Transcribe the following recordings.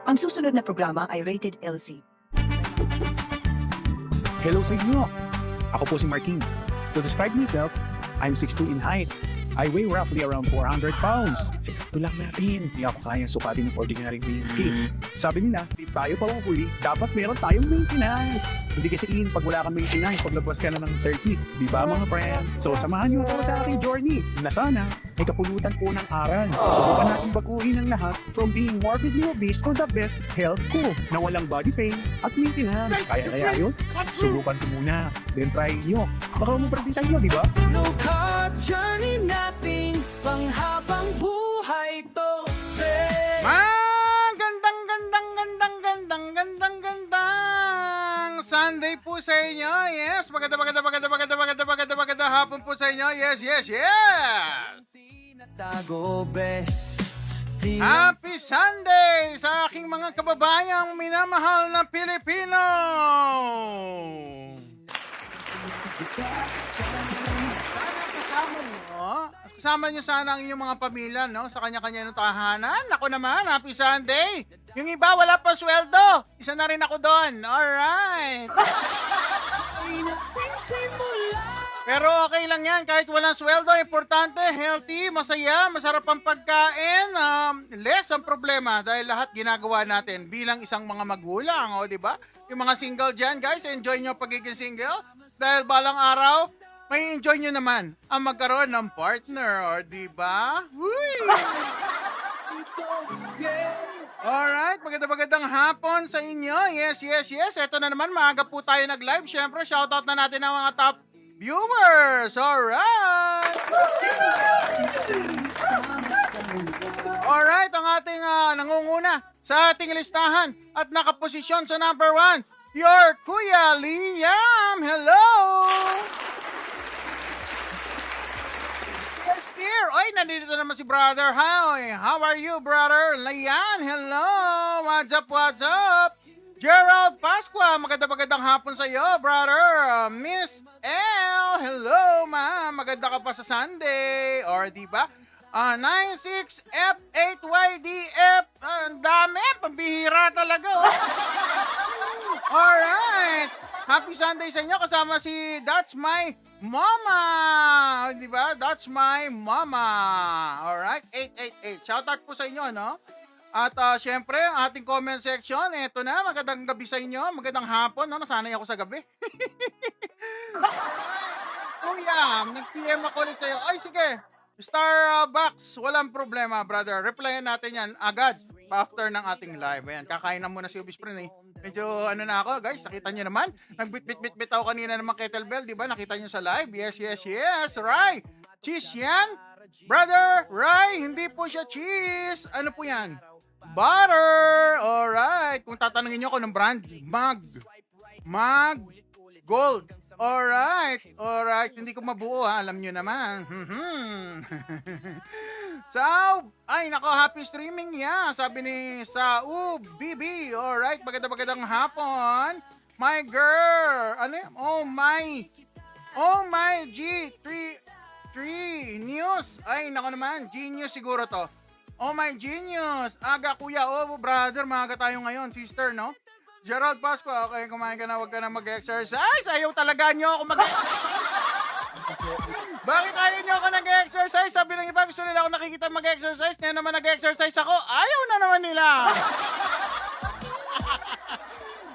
Ang susunod na programa ay rated LC. Hello sa inyo! Ako po si Martin. To describe myself, I'm 6'2" in height. I weigh roughly around 400 pounds. Ito lang natin. Hindi ako kayang sukatin ng ordinary weighing scale. Sabi nila, di tayo pahuhuli, dapat meron tayong maintenance. Hindi kasi pag wala kang maintenance, paglabas ka na ng 30s. Di ba mga friend? So samahan niyo ako sa aking journey na sana ay kapulutan po ng aral. Subukan natin baguhin ang lahat from being morbidly obese to the best health ko na walang body pain at maintenance. Kaya yun? Subukan ko muna. Then try nyo. Baka umuprati sa inyo, di ba? No carb journey nating panghabang buhay to. Gandang Sunday po sa inyo. Yes, maganda hapon po sa inyo. Yes. Tinatago best. Happy Sunday sa aking mga kababayang minamahal na Pilipino. Sana kasama nyo sana ang inyong mga pamilya, no? Sa kanya-kanya ng tahanan. Ako naman, happy Sunday. Yung iba, wala pa sweldo. Isa na rin ako doon. Alright. Pero okay lang yan. Kahit walang sweldo, importante, healthy, masaya, masarap ang pagkain. Less ang problema dahil lahat ginagawa natin bilang isang mga magulang. O, di ba? Yung mga single dyan, guys, enjoy nyo pagiging single. Dahil balang araw, may enjoy nyo naman ang magkaroon ng partner, or di ba? Alright, magandang hapon sa inyo. Yes. Ito na naman, maaga po tayo nag-live. Siyempre, shoutout na natin ang mga top viewers. Alright, ang ating nangunguna sa ating listahan at nakaposisyon sa number 1, your Kuya Liam. Hello! Yes, dear. Oy, nandito naman si brother. Hi, how are you, brother? Lian, hello. What's up? Gerald Pasqua, magandang hapon sa iyo, brother. Miss L, hello, ma'am. Maganda ka pa sa Sunday. Or di ba? 96F8YDF. Ang dami, pambihira talaga. Alright. Happy Sunday sa inyo. Kasama si That's My Mama. Di ba? That's My Mama. Alright. 888. Shoutout po sa inyo, no? At syempre, ang ating comment section, eto na. Magandang gabi sa inyo. Magandang hapon, no? Nasanay ako sa gabi. Kuya, nag-PM ako ulit sa'yo. Ay, sige. Starbucks, walang problema, brother. Replyan natin yan agad after ng ating live. Ayan, kakain na muna si Ubis Prin, eh. Medyo ano na ako, guys. Nakita nyo naman. Nagbit-bit ako kanina ng mga kettlebell, di ba? Nakita nyo sa live. Yes. Rai, cheese yan? Brother, Rai, hindi po siya cheese. Ano po yan? Butter. Alright. Kung tatanungin nyo ako ng brand, Mag Gold. Alright. Hindi ko mabuo, ha. Alam nyo naman. So, ay nako, happy streaming ya. Sabi ni Saub BB. Alright, magandang hapon. My girl. Ano yan? Oh my G3 News. Ay nako naman, genius siguro to. Oh my genius. Aga kuya. Oh brother, maaga tayo ngayon, sister, no? Gerald Pasqua, okay, kumain ka na, wag ka na mag-exercise. Ayaw talaga nyo ako mag-exercise. Bakit ayaw nyo ako nag-exercise? Sabi ng iba, gusto nila ako nakikita mag-exercise. Ngayon naman nag-exercise ako, ayaw na naman nila.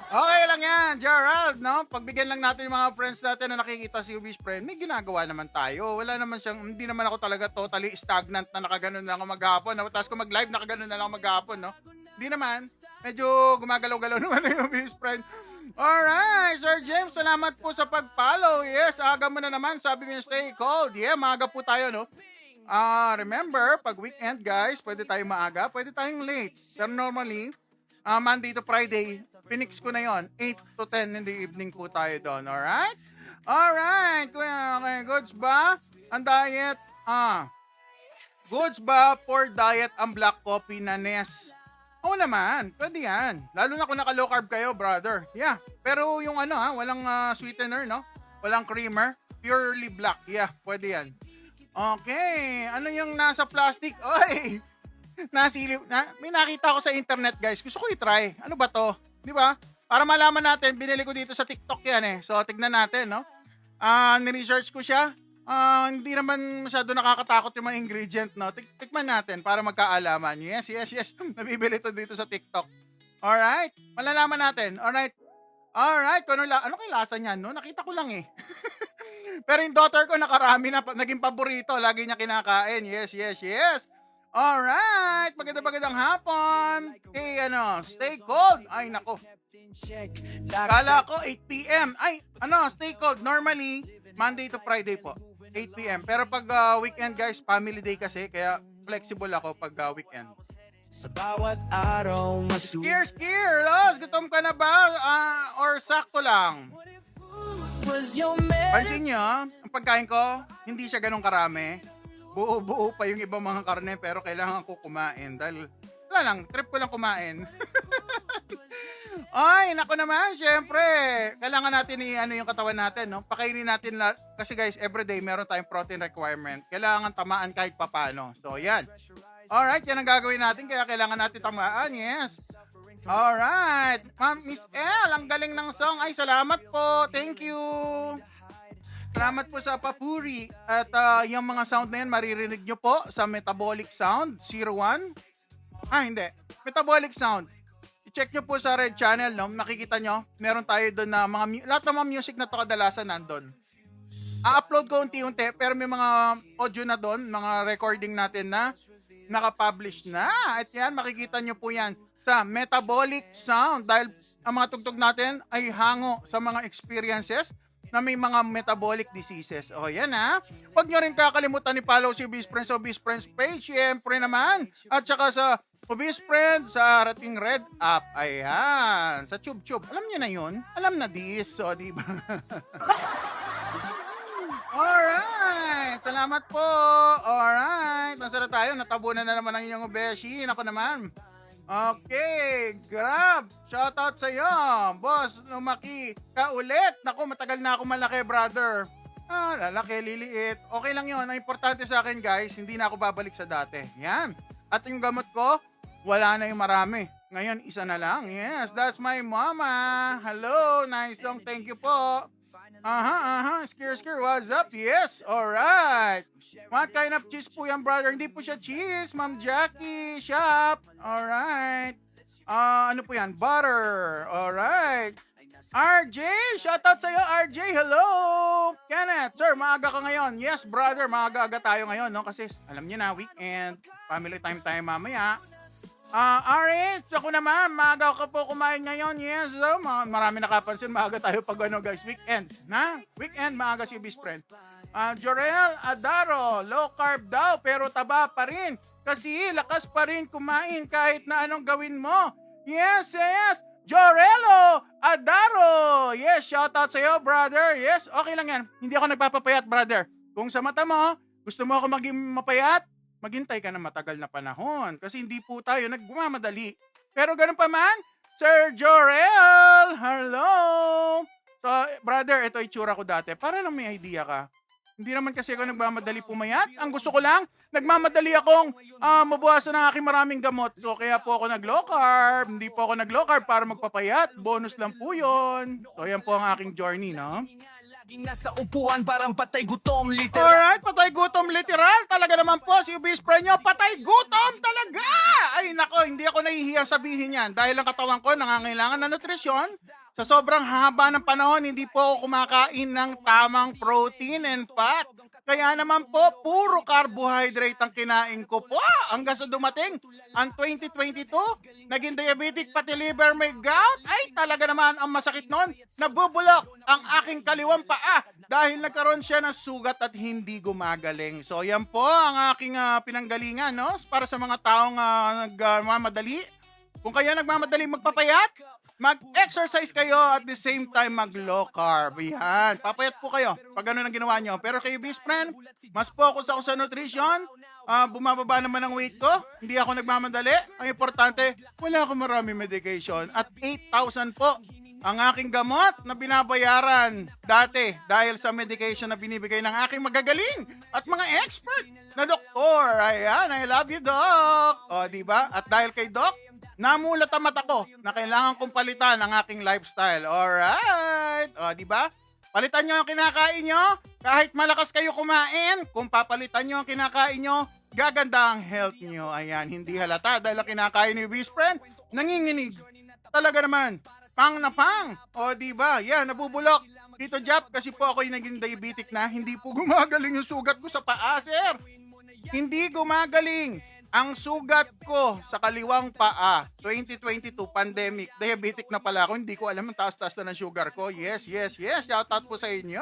Okay lang yan, Gerald, no? Pagbigyan lang natin yung mga friends natin na nakikita si Ubish Friend, may ginagawa naman tayo. Wala naman siyang, hindi naman ako talaga totally stagnant na nakaganon na ako maghapon. No? Tapos kung mag-live, nakaganon na lang ako maghapon, no? Hindi naman. Medyo gumagalaw-galaw naman yung Ubish Friend. Alright, Sir James, salamat po sa pag-follow. Yes, aga mo na naman. Sabi niya, stay cold. Yeah, maaga po tayo, no? Remember, pag weekend, guys, pwede tayong maaga, pwede tayong late. Pero normally, Monday to Friday, pinix ko na yon 8 to 10 in the evening po tayo doon. Alright? Alright, kuya, okay, goods ba? Ang diet, goods ba for diet ang black coffee na Nes? Oo naman, pwede yan. Lalo na kung naka-low carb kayo, brother. Yeah, pero yung walang sweetener, no? Walang creamer. Purely black. Yeah, pwede yan. Okay, ano yung nasa plastic? Oy! May nakita ko sa internet, guys. Gusto ko i-try. Ano ba to? Di ba? Para malaman natin, binili ko dito sa TikTok yan eh. So, tignan natin, no? Ni-research ko siya. Hindi naman masyado nakakatakot yung mga ingredient, no? Tikman natin para magkaalaman. Yes. Nabibili to dito sa TikTok. Alright? Malalaman natin. Alright? Kung ano kay lasa niyan, no? Nakita ko lang eh. Pero yung daughter ko nakarami na, naging paborito. Lagi niya kinakain. Yes. Alright, magandang hapon. Stay cold. Ay, nako. Kala ko 8 p.m. Ay, stay cold. Normally, Monday to Friday po. 8 p.m. Pero pag weekend, guys, family day kasi. Kaya flexible ako pag weekend. Sa bawat araw Skier, Los, gutom ka na ba? Or sakto lang? was your Pansin nyo, ang pagkain ko, hindi siya ganun karami. Buo-buo pa yung ibang mga karne pero kailangan ko kumain dahil wala lang, trip ko lang kumain. Ay, nako naman, syempre. Kailangan natin yung katawan natin, no? Pakainin natin kasi guys, everyday meron tayong protein requirement. Kailangan tamaan kahit papano. So, yan. Alright, yan ang gagawin natin kaya kailangan natin tamaan, yes. Alright, Ma'am Miss El, ang galing ng song. Ay, salamat po. Thank you. Salamat po sa papuri. At yung mga sound na yan, maririnig nyo po sa Metabolic Sound 01. Hindi. Metabolic Sound. I-check nyo po sa Red Channel, no? Makikita nyo, meron tayo doon na lahat ng mga music na to kadalasan nandun. A-upload ko unti-unti, pero may mga audio na doon, mga recording natin na nakapublish na. At yan, makikita nyo po yan sa Metabolic Sound dahil ang mga tugtog natin ay hango sa mga experiences na may mga metabolic diseases. O yan ha. Huwag nyo rin kakalimutan i-follow si Obese Friends sa Obese Friends page. Siyempre naman. At saka sa Obese Friends sa Rating Red app. Ayan. Sa Tube. Alam nyo na yun? Alam na this. So, di ba? Alright. Salamat po. Alright. Nasara tayo. Natabunan na naman ang inyong obeshi. Ako naman. Okay, Grab. Shoutout sa iyo. Boss, lumaki ka ulit. Naku, matagal na ako malaki, brother. Lalaki, liliit. Okay lang yun. Ang importante sa akin, guys, hindi na ako babalik sa dati. Yan. At yung gamot ko, wala na yung marami. Ngayon, isa na lang. Yes, that's my mama. Hello, nice song. Thank you po. Skier, what's up? Yes, alright. What kind of cheese po yan, brother? Hindi po siya cheese, Ma'am Jackie. Shop. Alright. Ano po yan? Butter. Alright. RJ, shoutout sa'yo, RJ. Hello. Kenneth, sir, maaga ka ngayon. Yes, brother, maaga-aga tayo ngayon, no? Kasi alam niyo na, weekend. Family time tayo mamaya. RH, ako naman, maaga ka po kumain ngayon. Yes, so, marami nakapansin, maaga tayo pag guys, weekend. Weekend, maaga si Obese Friend. Jorel Adaro, low carb daw, pero taba pa rin. Kasi lakas pa rin kumain kahit na anong gawin mo. Yes. Jorelo Adaro. Yes, shout out sa'yo, brother. Yes, okay lang yan. Hindi ako nagpapapayat, brother. Kung sa mata mo, gusto mo ako maging mapayat, maghintay ka na matagal na panahon kasi hindi po tayo nagmamadali. Pero ganun pa man, Sir Jorel, hello! So, brother, ito itsura ko dati. Para lang may idea ka. Hindi naman kasi ako nagmamadali pumayat. Ang gusto ko lang, nagmamadali akong mabuhasan ng aking maraming gamot. So, kaya po ako nag-low carb. Hindi po ako nag-low carb para magpapayat. Bonus lang po yun. So, yan po ang aking journey, no? laging nasa upuan parang patay gutom literal. Alright, patay gutom literal. Talaga naman po si Obese Friend nyo, patay gutom talaga. Ay nako, hindi ako nahihiyang sabihin yan. Dahil ang katawan ko nangangailangan ng nutrisyon. Sa sobrang haba ng panahon, hindi po ako kumakain ng tamang protein and fat. Kaya naman po, puro carbohydrate ang kinain ko po. Hanggang sa dumating ang 2022, naging diabetic pati liver, may gout. Ay, talaga naman ang masakit noon. Nabubulok ang aking kaliwang paa dahil nagkaroon siya ng sugat at hindi gumagaling. So, yan po ang aking pinanggalingan, no? Para sa mga taong nagmamadali. Kung kayo nagmamadali magpapayat, mag-exercise kayo at the same time mag-low carb. Yan. Papayat po kayo pag ano nang ginawa nyo. Pero kay Obese Friend, mas focus ako sa nutrition. Bumababa naman ang weight ko. Hindi ako nagmamadali. Ang importante, wala akong marami medication. At 8,000 po ang aking gamot na binabayaran dati dahil sa medication na binibigay ng aking magagaling at mga expert na doktor. Ayan, I love you, Doc. O, di ba? At dahil kay Doc, namulat ang mata ko na kailangan kong palitan ang aking lifestyle. Alright. O, di ba? Palitan nyo ang kinakain nyo. Kahit malakas kayo kumain, kung papalitan nyo ang kinakain nyo, gaganda ang health nyo. Ayan, hindi halata dahil ang kinakain ni best friend, nanginginig. Talaga naman. Pang na pang. O, di ba? Yan, nabubulok. Tito Jap, kasi po ako yung naging diabetic na, hindi po gumagaling yung sugat ko sa paa, sir. Hindi gumagaling ang sugat ko sa kaliwang paa. 2022, pandemic. Diabetic na pala ako. Hindi ko alam ang taas-taas na ng sugar ko. Yes, yes, yes. Shout out po sa inyo.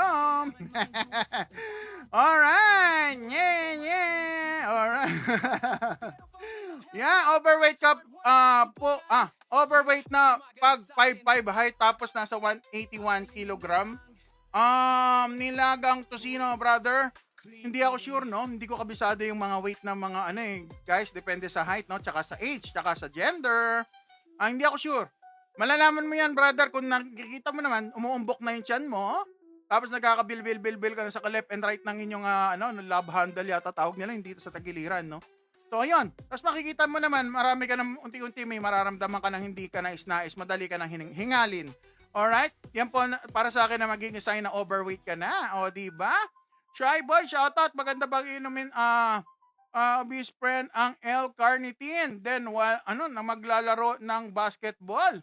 Alright. Yeah. Alright. Yeah, overweight ka overweight na pag 5'5" height tapos nasa 181 kilogram. Nilagang tosino, brother. Hindi ako sure, no? Hindi ko kabisado yung mga weight ng mga guys, depende sa height, no? Tsaka sa age, tsaka sa gender. Hindi ako sure. Malalaman mo yan, brother, kung nakikita mo naman, umuumbok na yung tiyan mo, tapos nagkakabil-bil ka na sa left and right ng inyong love handle yata tawag nila, hindi sa tagiliran, no? So, ayun. Tapos makikita mo naman, marami ka ng unti-unti may mararamdaman ka ng hindi ka nais-nais, madali ka ng hingalin. Alright? Yan po, para sa akin na magiging sign na overweight ka na. O, diba? Shy boy, shoutout. Maganda bang inumin best friend ang L-carnitine. Then, na maglalaro ng basketball.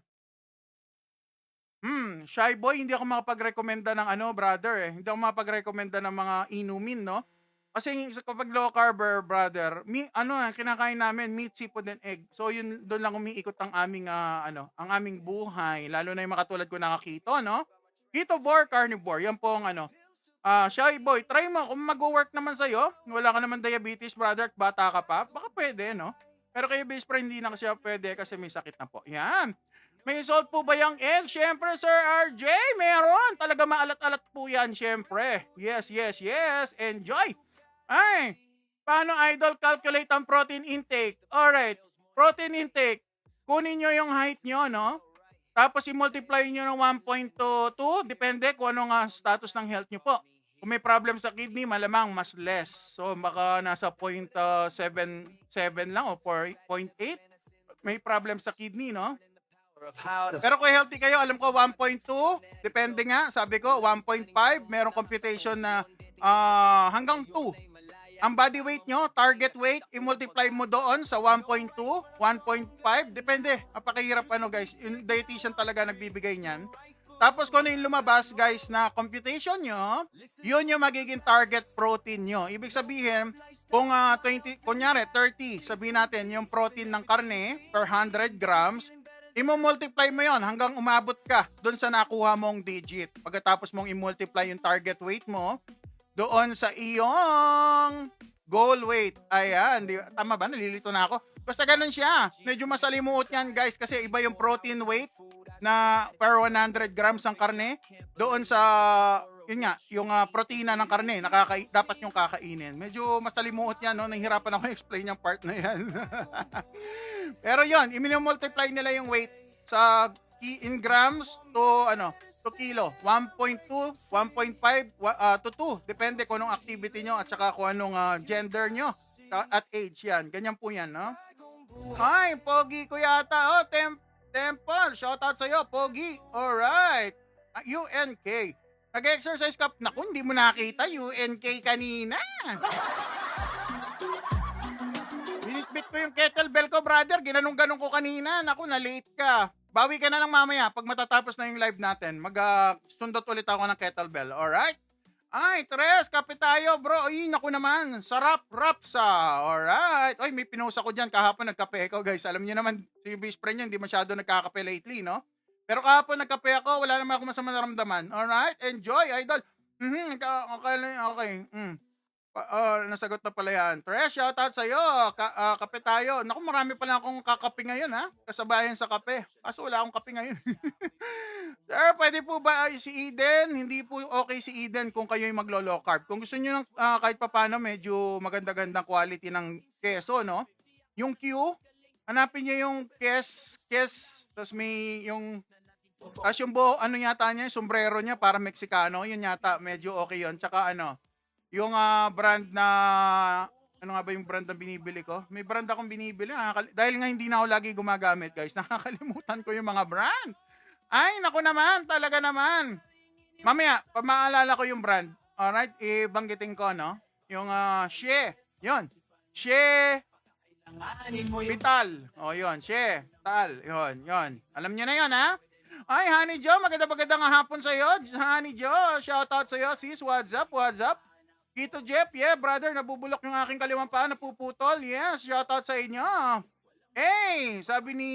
Shy boy, hindi ako makapag-recommenda ng brother. Hindi ako makapag-recommenda ng mga inumin, no? Kasi kapag low carb, brother, kinakain namin meat, seafood, and egg. So, yun, doon lang umiikot ang aming, ang aming buhay. Lalo na yung makatulad ko na keto, no? Ketovore, carnivore. Yan po ang Shy boy, try mo. Kung mag-work naman sa'yo, wala ka naman diabetes, brother, bata ka pa, baka pwede, no? Pero kayo, best friend, hindi na kasi pwede kasi may sakit na po. Yan. May salt po ba yung egg? Siyempre, Sir RJ, meron. Talaga maalat-alat po yan, siyempre. Yes. Enjoy. Ay, paano, idol, calculate ang protein intake? Alright, protein intake. Kunin nyo yung height nyo, no? Tapos i-multiply nyo ng 1.2, depende kung anong status ng health nyo po. Kung may problem sa kidney, malamang mas less. So, baka nasa 0.77 lang o 0.8. May problem sa kidney, no? Pero kung healthy kayo, alam ko 1.2. Depende nga, sabi ko, 1.5. Merong computation na hanggang 2. Ang body weight nyo, target weight, i-multiply mo doon sa 1.2, 1.5. Depende. Napakahirap guys. Yung dietitian talaga nagbibigay niyan. Tapos kung ano yung lumabas, guys, na computation nyo, yun yung magiging target protein nyo. Ibig sabihin, kung 20, kunyari 30, sabihin natin yung protein ng karne per 100 grams, i-multiply mo yon hanggang umabot ka doon sa nakuha mong digit. Pagkatapos mong i-multiply yung target weight mo, doon sa iyong goal weight. Ayan, tama ba? Nalilito na ako. Basta ganun siya. Medyo masalimuot yan, guys, kasi iba yung protein weight na per 100 grams ang karne. Doon sa, yun nga, yung protina ng karne, dapat yung kakainin. Medyo masalimuot yan, no? Nahihirapan ako explain yung part na yan. Pero yun, i-multiply nila yung weight sa in grams to, to kilo. 1.2, 1.5 to 2. Depende kung anong activity nyo at saka kung anong gender nyo at age yan. Ganyan po yan, no? Ay, Pogi ko yata. Temple, shoutout sa'yo, Pogi. Alright. UNK. Nag-exercise ka. Naku, hindi mo nakita. UNK kanina. Binitbit ko yung kettlebell ko, brother. Ginanong-ganong ko kanina. Naku, na-late ka. Bawi ka na lang mamaya pag matatapos na yung live natin. Sundot ulit ako ng kettlebell. Alright? Ay, Tres, kape tayo, bro. Ay, naku naman. Sarap, rapsa. Alright. Ay, may pinost ako dyan. Kahapon nagkape ako, guys. Alam niyo naman, si best friend niya, hindi masyado nagkakape lately, no? Pero kahapon nagkape ako. Wala naman ako masama naramdaman. Alright? Enjoy, idol. Okay. Nasagot na pala yan. Tres, shoutout sa'yo. Kape tayo. Naku, marami pala akong kakape ngayon, ha? Kasabayan sa kape. Kaso wala akong kape ngayon. Sir, pwede po ba si Eden? Hindi po okay si Eden kung kayo yung maglo-low carb. Kung gusto nyo ng kahit papano medyo maganda-gandang quality ng keso, no? Yung Q, hanapin nyo yung kes, tapos may yung yung yata niya, yung sombrero niya para Mexicano, yun yata, medyo okay yun. Tsaka yung brand na Ano nga ba yung brand na binibili ko? May brand akong binibili, dahil nga hindi na ako lagi gumagamit, guys, nakakalimutan ko yung mga brand. Ay, naku naman, talaga naman. Mamaya, pag maalala ko yung brand, alright, ibanggitin ko, no? Yung She, yun. She Vital. O, yun, She, Tal, yun. Alam niyo na yun, ha? Ay, Honey Jo, magandang hapon sa'yo. Honey Jo, shoutout sa'yo, sis, what's up, what's up? Kito Jeff, yeah, brother, nabubulok yung aking kaliwang paa, napuputol. Yes, shoutout sa inyo. Hey, sabi ni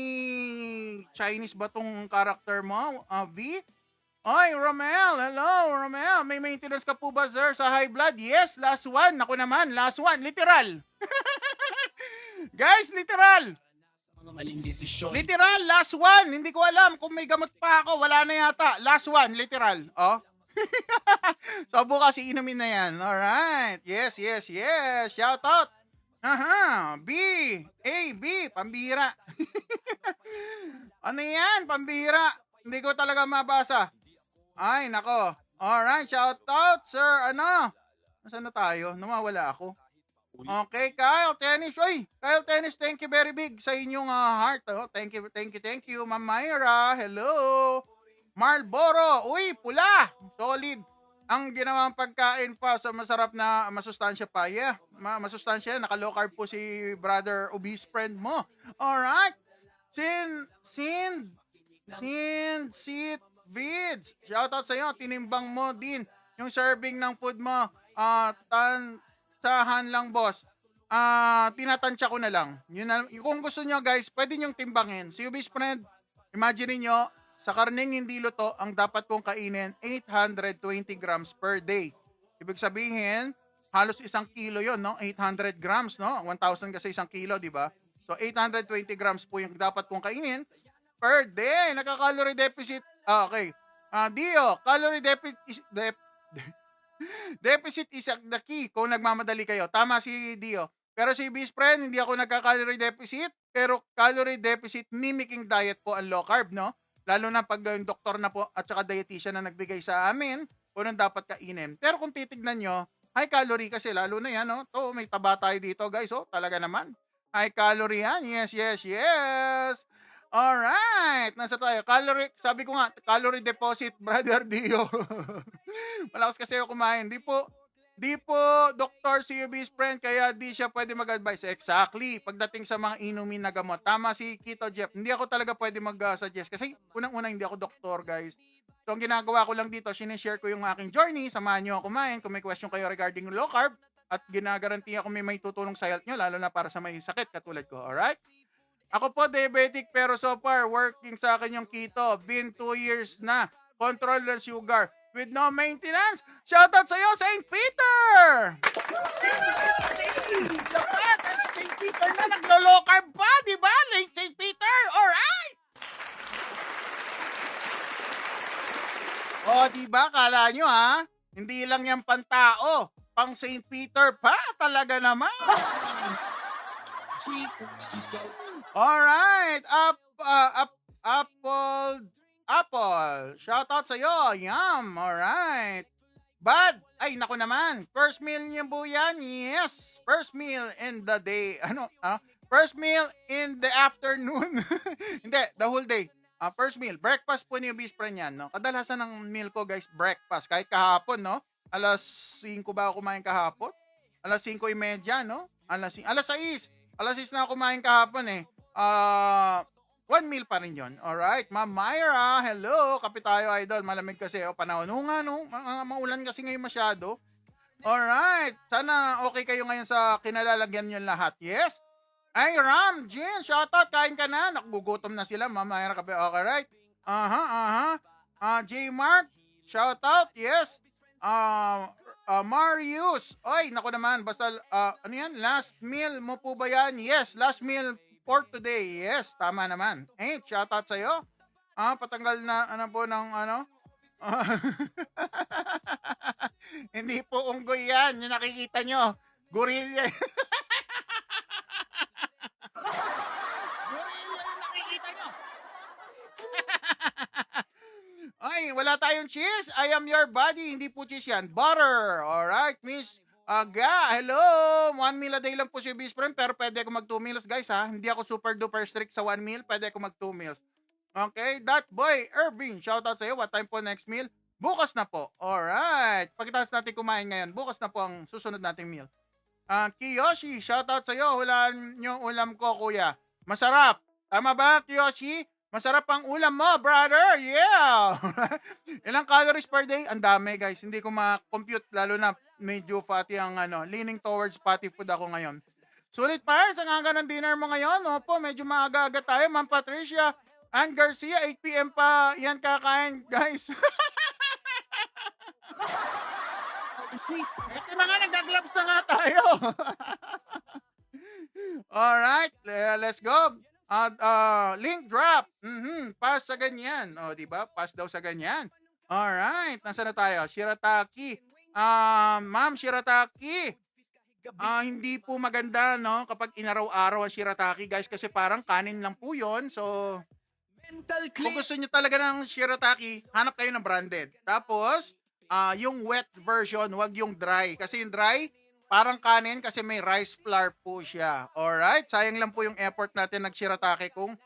Chinese ba tong character mo, V? Oy, Romel, hello, Romel. May maintenance ka po ba, sir, sa high blood? Yes, last one. Ako naman, last one, literal. Guys, literal. Mga maling desisyon. Literal, last one. Hindi ko alam kung may gamot pa ako. Wala na yata. Last one, literal. Oh. So bukas iinumin na yan. Alright. Yes. Shout out. Aha. B. A, B. Pambihira. Ano yan? Pambihira. Hindi ko talaga mabasa. Ay, nako. Alright. Shout out, sir. Ano? Nasaan na tayo? Nawawala ako. Okay, Kyle Tennis. Oy, Kyle Tennis, thank you very big sa inyong heart. Oh. Thank you. Ma'am Myra, hello. Marlboro, uy, pula. Solid. Ang ginawang pagkain pa sa masarap na masustansya pa. Yeah, masustansya. Naka-low carb po si brother obese friend mo. Alright. Sit Vids. Shoutout sa iyo. Tinimbang mo din yung serving ng food mo. Tansahan lang, boss. Tinatansya ko na lang. Yun na, kung gusto nyo, guys, pwede nyong timbangin. Si obese friend, imagine niyo sa karneng hindi luto, ang dapat kong kainin, 820 grams per day. Ibig sabihin, halos 1 kilo yon, no? 800 grams, no? 1,000 kasi 1 kilo, di ba? So, 820 grams po yung dapat kong kainin per day. Naka-calorie deficit. Okay. Dio, calorie deficit is the key kung nagmamadali kayo. Tama si Dio. Pero si best friend, hindi ako nagka-calorie deficit, pero calorie deficit mimicking diet po ang low carb, no? Lalo na pag yung doktor na po at saka dietitian na nagbigay sa amin kung anong dapat kainin. Pero kung titignan nyo, high calorie kasi lalo na yan, no? To, may taba tayo dito, guys, oh, talaga naman. High calorie yan, yes. Alright, nasa tayo. Calorie, sabi ko nga, calorie deposit, brother Dio. Malakas kasi ako kumain. Di po, doktor si obese friend, kaya di siya pwede mag-advise. Exactly. Pagdating sa mga inumin na gamot. Tama si Kito Jeff. Hindi ako talaga pwede mag-suggest. Kasi unang-una hindi ako doktor, guys. So, ang ginagawa ko lang dito, sinishare ko yung aking journey. Samahan nyo ako kumain. Kung may question kayo regarding low carb, at ginagaranti ako may tutulong sa health nyo, lalo na para sa may sakit katulad ko. Alright? Ako po, diabetic, pero so far, working sa akin yung keto. Been 2 years na. Control ng sugar. With no maintenance. Shoutout sa'yo, St. Peter! Sapat! At si St. Peter na naglo-low carb pa, di ba? St. Peter! Alright! O, di ba? Kala nyo, ha? Hindi lang yan pantao. Pang St. Peter pa. Talaga naman. Alright. Apple. Shoutout sa'yo. Yum. Alright. Bad. Ay, naku naman. First meal niyo po yan? Yes. First meal in the day. First meal in the afternoon. Hindi, the whole day. First meal. Breakfast po ni obese friend yan, no? Kadalasan ng meal ko, guys, breakfast. Kahit kahapon, no? Alas 5 ba ako kumain kahapon? Alas 5:30, no? Alas 6 na ako kumain kahapon, eh. 1 meal pa rin yun. Alright, Ma'am Myra, hello. Kape tayo, idol. Malamig kasi. Panahon nga, no? Maulan kasi ngayon masyado. Alright. Sana okay kayo ngayon sa kinalalagyan nyo lahat. Yes? Ay, Ram, Jen, shoutout. Kain ka na. Nakugutom na sila. Ma'am Myra, kape. Okay, right? J. Mark, shoutout. Yes. Marius. Oy, naku naman. Basta, ano yan? Last meal mo po ba yan? Yes, last meal for today. Yes, tama naman. Shoutout sa'yo. Patanggal na, po ng, hindi po unggoy yan. Yung nakikita nyo. Gorilla. Gorilla yung nakikita nyo. Ay, wala tayong cheese. I am your body. Hindi po cheese yan. Butter. Alright, Miss Hello! 1 meal a day lang po si best friend, pero pwede ako mag 2 meals guys ha. Hindi ako super duper strict sa 1 meal, pwede ako mag 2 meals. Okay, that boy, Irving, shoutout sa iyo. What time po next meal? Bukas na po. Alright. Pagkatapos natin kumain ngayon, bukas na po ang susunod nating meal. Kiyoshi, shoutout sa iyo. Hulaan yung ulam ko, kuya. Masarap. Tama ba, Kiyoshi? Masarap ang ulam mo, brother. Yeah. Ilang calories per day? Ang dami, guys. Hindi ko ma-compute, lalo na medyo fatty ang leaning towards fatty food ako ngayon. Sulit pa yan. Ang aga ng dinner mo ngayon. Opo, medyo maaga-aga tayo. Ma'am Patricia and Garcia, 8 p.m. pa yan kakain, guys. Ito na nga, nag-gloves na nga tayo. Alright, let's go. Link drop. Pass sa ganyan. O, di ba? Pass daw sa ganyan. Alright, nasa na tayo? Shirataki. Ma'am Shirataki. Hindi po maganda, no? Kapag inaraw-araw ang shirataki, guys, kasi parang kanin lang po yun. So, Mental kung clear. gusto nyo talaga ng shirataki, hanap kayo ng branded. Tapos, yung wet version, wag yung dry. Kasi yung dry, parang kanin kasi may rice flour po siya. Alright? Sayang lang po yung effort natin nag-shirataki kung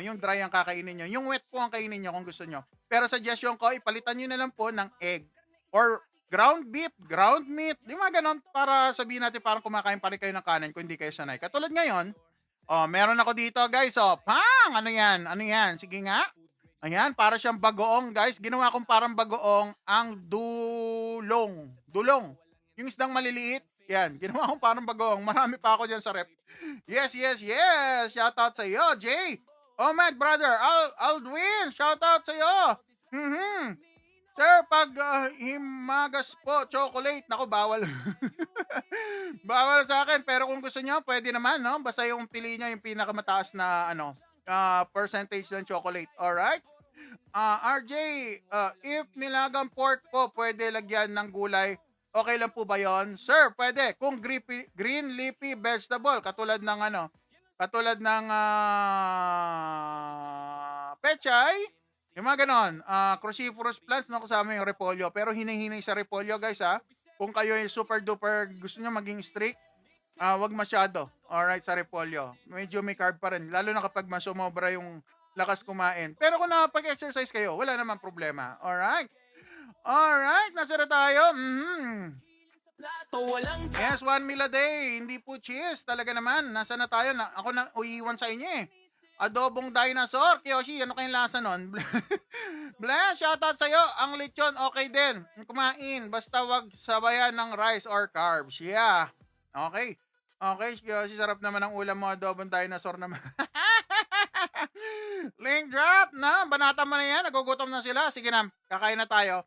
yung dry ang kakainin nyo. Yung wet po ang kainin nyo kung gusto nyo. Pero suggestion ko, ipalitan nyo na lang po ng egg. Or ground beef, ground meat. Di mga ganon para sabihin natin parang kumakain pa rin kayo ng kanin kung hindi kayo sanay. Katulad ngayon, meron ako dito guys. Pang! Ano yan? Ano yan? Sige nga. Ayan, para siyang bagoong guys. Ginawa kong parang bagoong ang dulong. Dulong. Yung isdang maliliit. Yan, ginawa kong parang bagoong. Marami pa ako dyan sa rep. Yes, yes, yes. Shoutout sa iyo, Jay. Oh my brother, Aldwin. Shoutout sa iyo. Sir, pag himagas po, chocolate. Nako, bawal. Bawal sa akin. Pero kung gusto niyo, pwede naman, no? Basta yung pili niya yung pinakamataas na, percentage ng chocolate. Alright? RJ, if nilagang pork po, pwede lagyan ng gulay. Okay lang po ba yon? Sir, pwede. Kung green leafy vegetable, katulad ng pechay, yung mga ganon, cruciferous plants, no, kasama yung repolyo. Pero hinihinay sa repolyo, guys, ha. Kung kayo yung super duper, gusto nyo maging strict, wag masyado. Alright, sa repolyo. Medyo may carb pa rin. Lalo na kapag masumobra yung lakas kumain. Pero kung nakapag-exercise kayo, wala naman problema. Alright? Alright, nasa na tayo. Plato walang Yes, 1 meal a day. Hindi po cheese. Talaga naman. Nasa na tayo? Ako na uiwan sa inyo eh. Adobong dinosaur. Kiyoshi, ano kayong lasa nun? Bless, shoutout sa'yo. Ang lechon, okay din. Kumain. Basta wag sabayan ng rice or carbs. Yeah. Okay. Okay, Kiyoshi, sarap naman ang ulam mo. Adobong dinosaur naman. Link drop na. Banata mo na yan. Nagugutom na sila. Sige na. Kakain na tayo.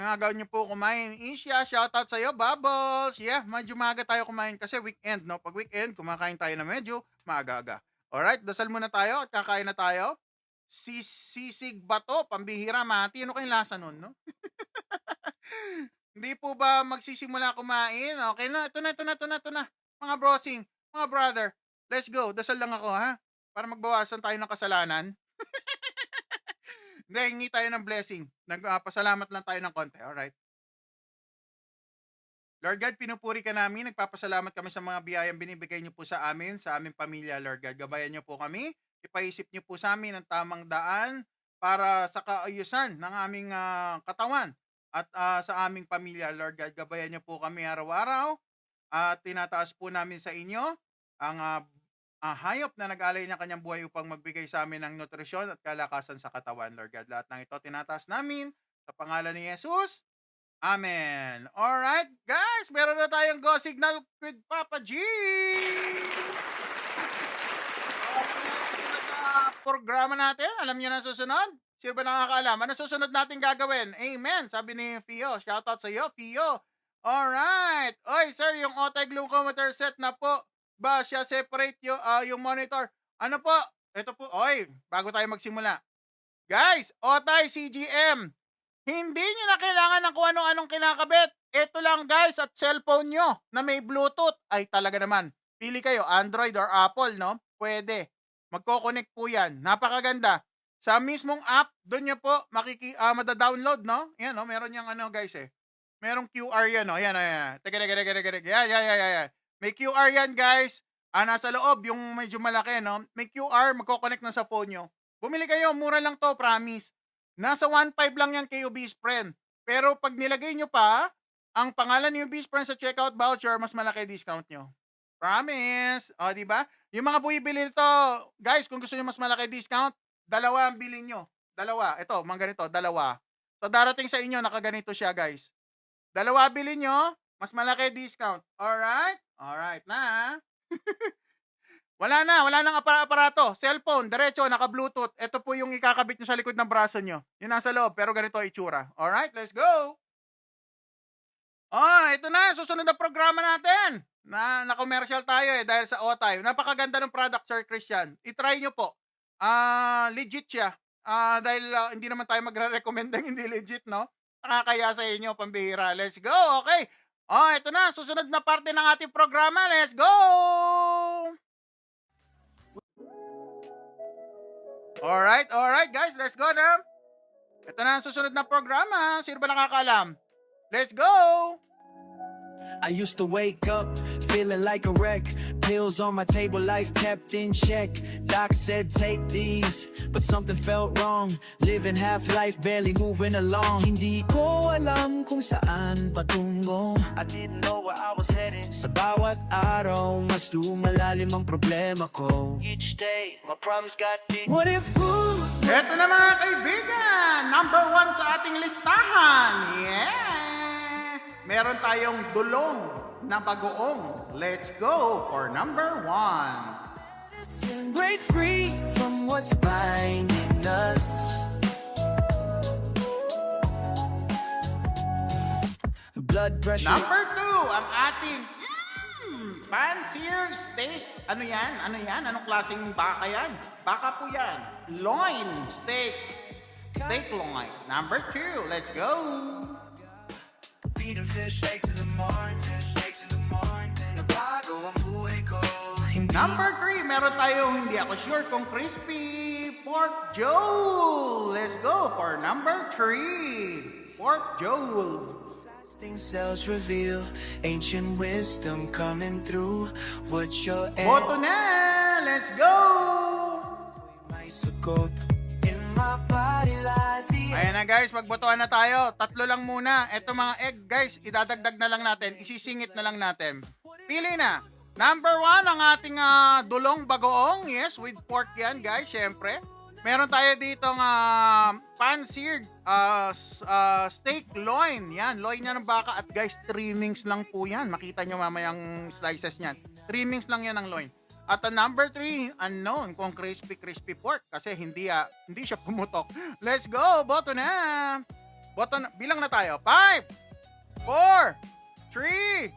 Ang agawin niyo po kumain. Isha, shoutout sa'yo. Bubbles. Yeah, medyo maaga tayo kumain kasi weekend, no? Pag weekend, kumakain tayo na medyo maaga-aga. Alright, dasal muna tayo at kakain na tayo. Sisig bato, pambihira, mati. Ano kayong lasa nun, no? Hindi po ba magsisimula kumain? Okay na, ito na. Mga brosing, mga brother, let's go. Dasal lang ako, ha? Para magbawasan tayo ng kasalanan. Hindi, hingi tayo ng blessing. Nagpasalamat lang tayo ng konti, alright? Lord God, pinupuri ka namin. Nagpapasalamat kami sa mga biyayang binibigay niyo po sa amin, sa aming pamilya, Lord God. Gabayan niyo po kami. Ipaisip niyo po sa amin ang tamang daan para sa kaayusan ng aming katawan at sa aming pamilya, Lord God. Gabayan niyo po kami araw-araw at tinataas po namin sa inyo ang hayop na nag-alay ng kanyang buhay upang magbigay sa amin ng nutrisyon at kalakasan sa katawan, Lord God. Lahat ng ito tinataas namin sa pangalan ni Jesus. Amen. Alright, guys, meron na tayong go signal with Papa G. Susunod na programa natin. Alam niyo na susunod? Sino ba nakakaalam? Ano susunod natin gagawin? Amen. Sabi ni Fio. Shoutout sa iyo, Fio. Alright. Oy, sir, yung OTEG glucometer set na po. Ba siya separate yung monitor? Ano po? Ito po. Oy, bago tayo magsimula. Guys, OTAI CGM. Hindi nyo na kailangan ng kung anong kinakabit. Ito lang guys, at cellphone nyo na may Bluetooth. Ay talaga naman. Pili kayo, Android or Apple, no? Pwede. Magko-connect po yan. Napakaganda. Sa mismong app, doon nyo po madadownload, no? Yan, no? Meron yung guys eh. Merong QR yan, oh. Ayan, ayan. Teka, teka, teka, teka, teka. Yan, yan, yan, yan, yan. May QR yan, guys. Nasa loob, yung medyo malaki, no? May QR, magkoconnect na sa phone nyo. Bumili kayo, mura lang to, promise. Nasa 1.5 lang yan kay Ubis Friend. Pero pag nilagay nyo pa, ang pangalan ni Ubis Friend sa checkout voucher, mas malaki discount nyo. Promise. O, di ba? Yung mga buibili nito, guys, kung gusto nyo mas malaki discount, dalawa ang bilhin nyo. Dalawa. Ito, mga ganito, dalawa. So, darating sa inyo, nakaganito siya, guys. Dalawa bilhin nyo, mas malaki discount. Alright? Alright na. Wala nang aparato. Cellphone, diretso, naka-Bluetooth. Ito po yung ikakabit nyo sa likod ng braso nyo. Yung nasa loob, pero ganito ang itsura. Alright, let's go! Ito na, susunod na programa natin. Na-commercial tayo dahil sa OTime. Napakaganda ng product, Sir Christian. I-try nyo po. Legit siya. Dahil hindi naman tayo magre-recommend ng hindi legit, no? Nakakaya sa inyo, pambihira. Let's go, okay. Ito na, susunod na parte ng ating programa. Let's go! Alright, guys, let's go na. Ito na ang susunod na programa. Sino ba nakakaalam? Let's go! I used to wake up feeling like a wreck. Pills on my table, life kept in check. Doc said take these, but something felt wrong. Living half life, barely moving along. Hindi ko alam kung saan patungo. I didn't know where I was heading. Sa bawat araw, mas lumalalim ang problema ko. Each day, my problems got big. What if Ito na mga kaibigan, number 1 sa ating listahan. Yeah! Meron tayong dulong na bagoong. Let's go for number 1. break free from what's binding us? Blood pressure. Number 2, ang ating fancier steak. Ano yan? Ano yan? Anong klaseng baka yan? Baka po yan. Loin steak. Steak loin. Number 2, let's go. Eating fish eggs in the morning, nabago ang buhay ko. Number 3, meron tayong hindi ako sure kung crispy pork jowl. Let's go for number 3, pork jowl. Fasting cells reveal ancient wisdom coming through. What your Boto na! Let's go! may sugot in my body lies the Ayan na guys, magbotohan na tayo. 3 lang muna. Ito mga egg guys, idadagdag na lang natin. Isisingit na lang natin. Pili na. Number 1, ang ating dulong bagoong. Yes, with pork yan guys, syempre. Meron tayo ditong pan-seared steak loin. Yan, loin yan ng baka. At guys, trimmings lang po yan. Makita nyo mamayang slices niyan. Trimmings lang yan ng loin. At number 3, unknown kung crispy pork. Kasi hindi siya pumutok. Let's go! Boto na! Boto na. Bilang na tayo. 5, 4, 3,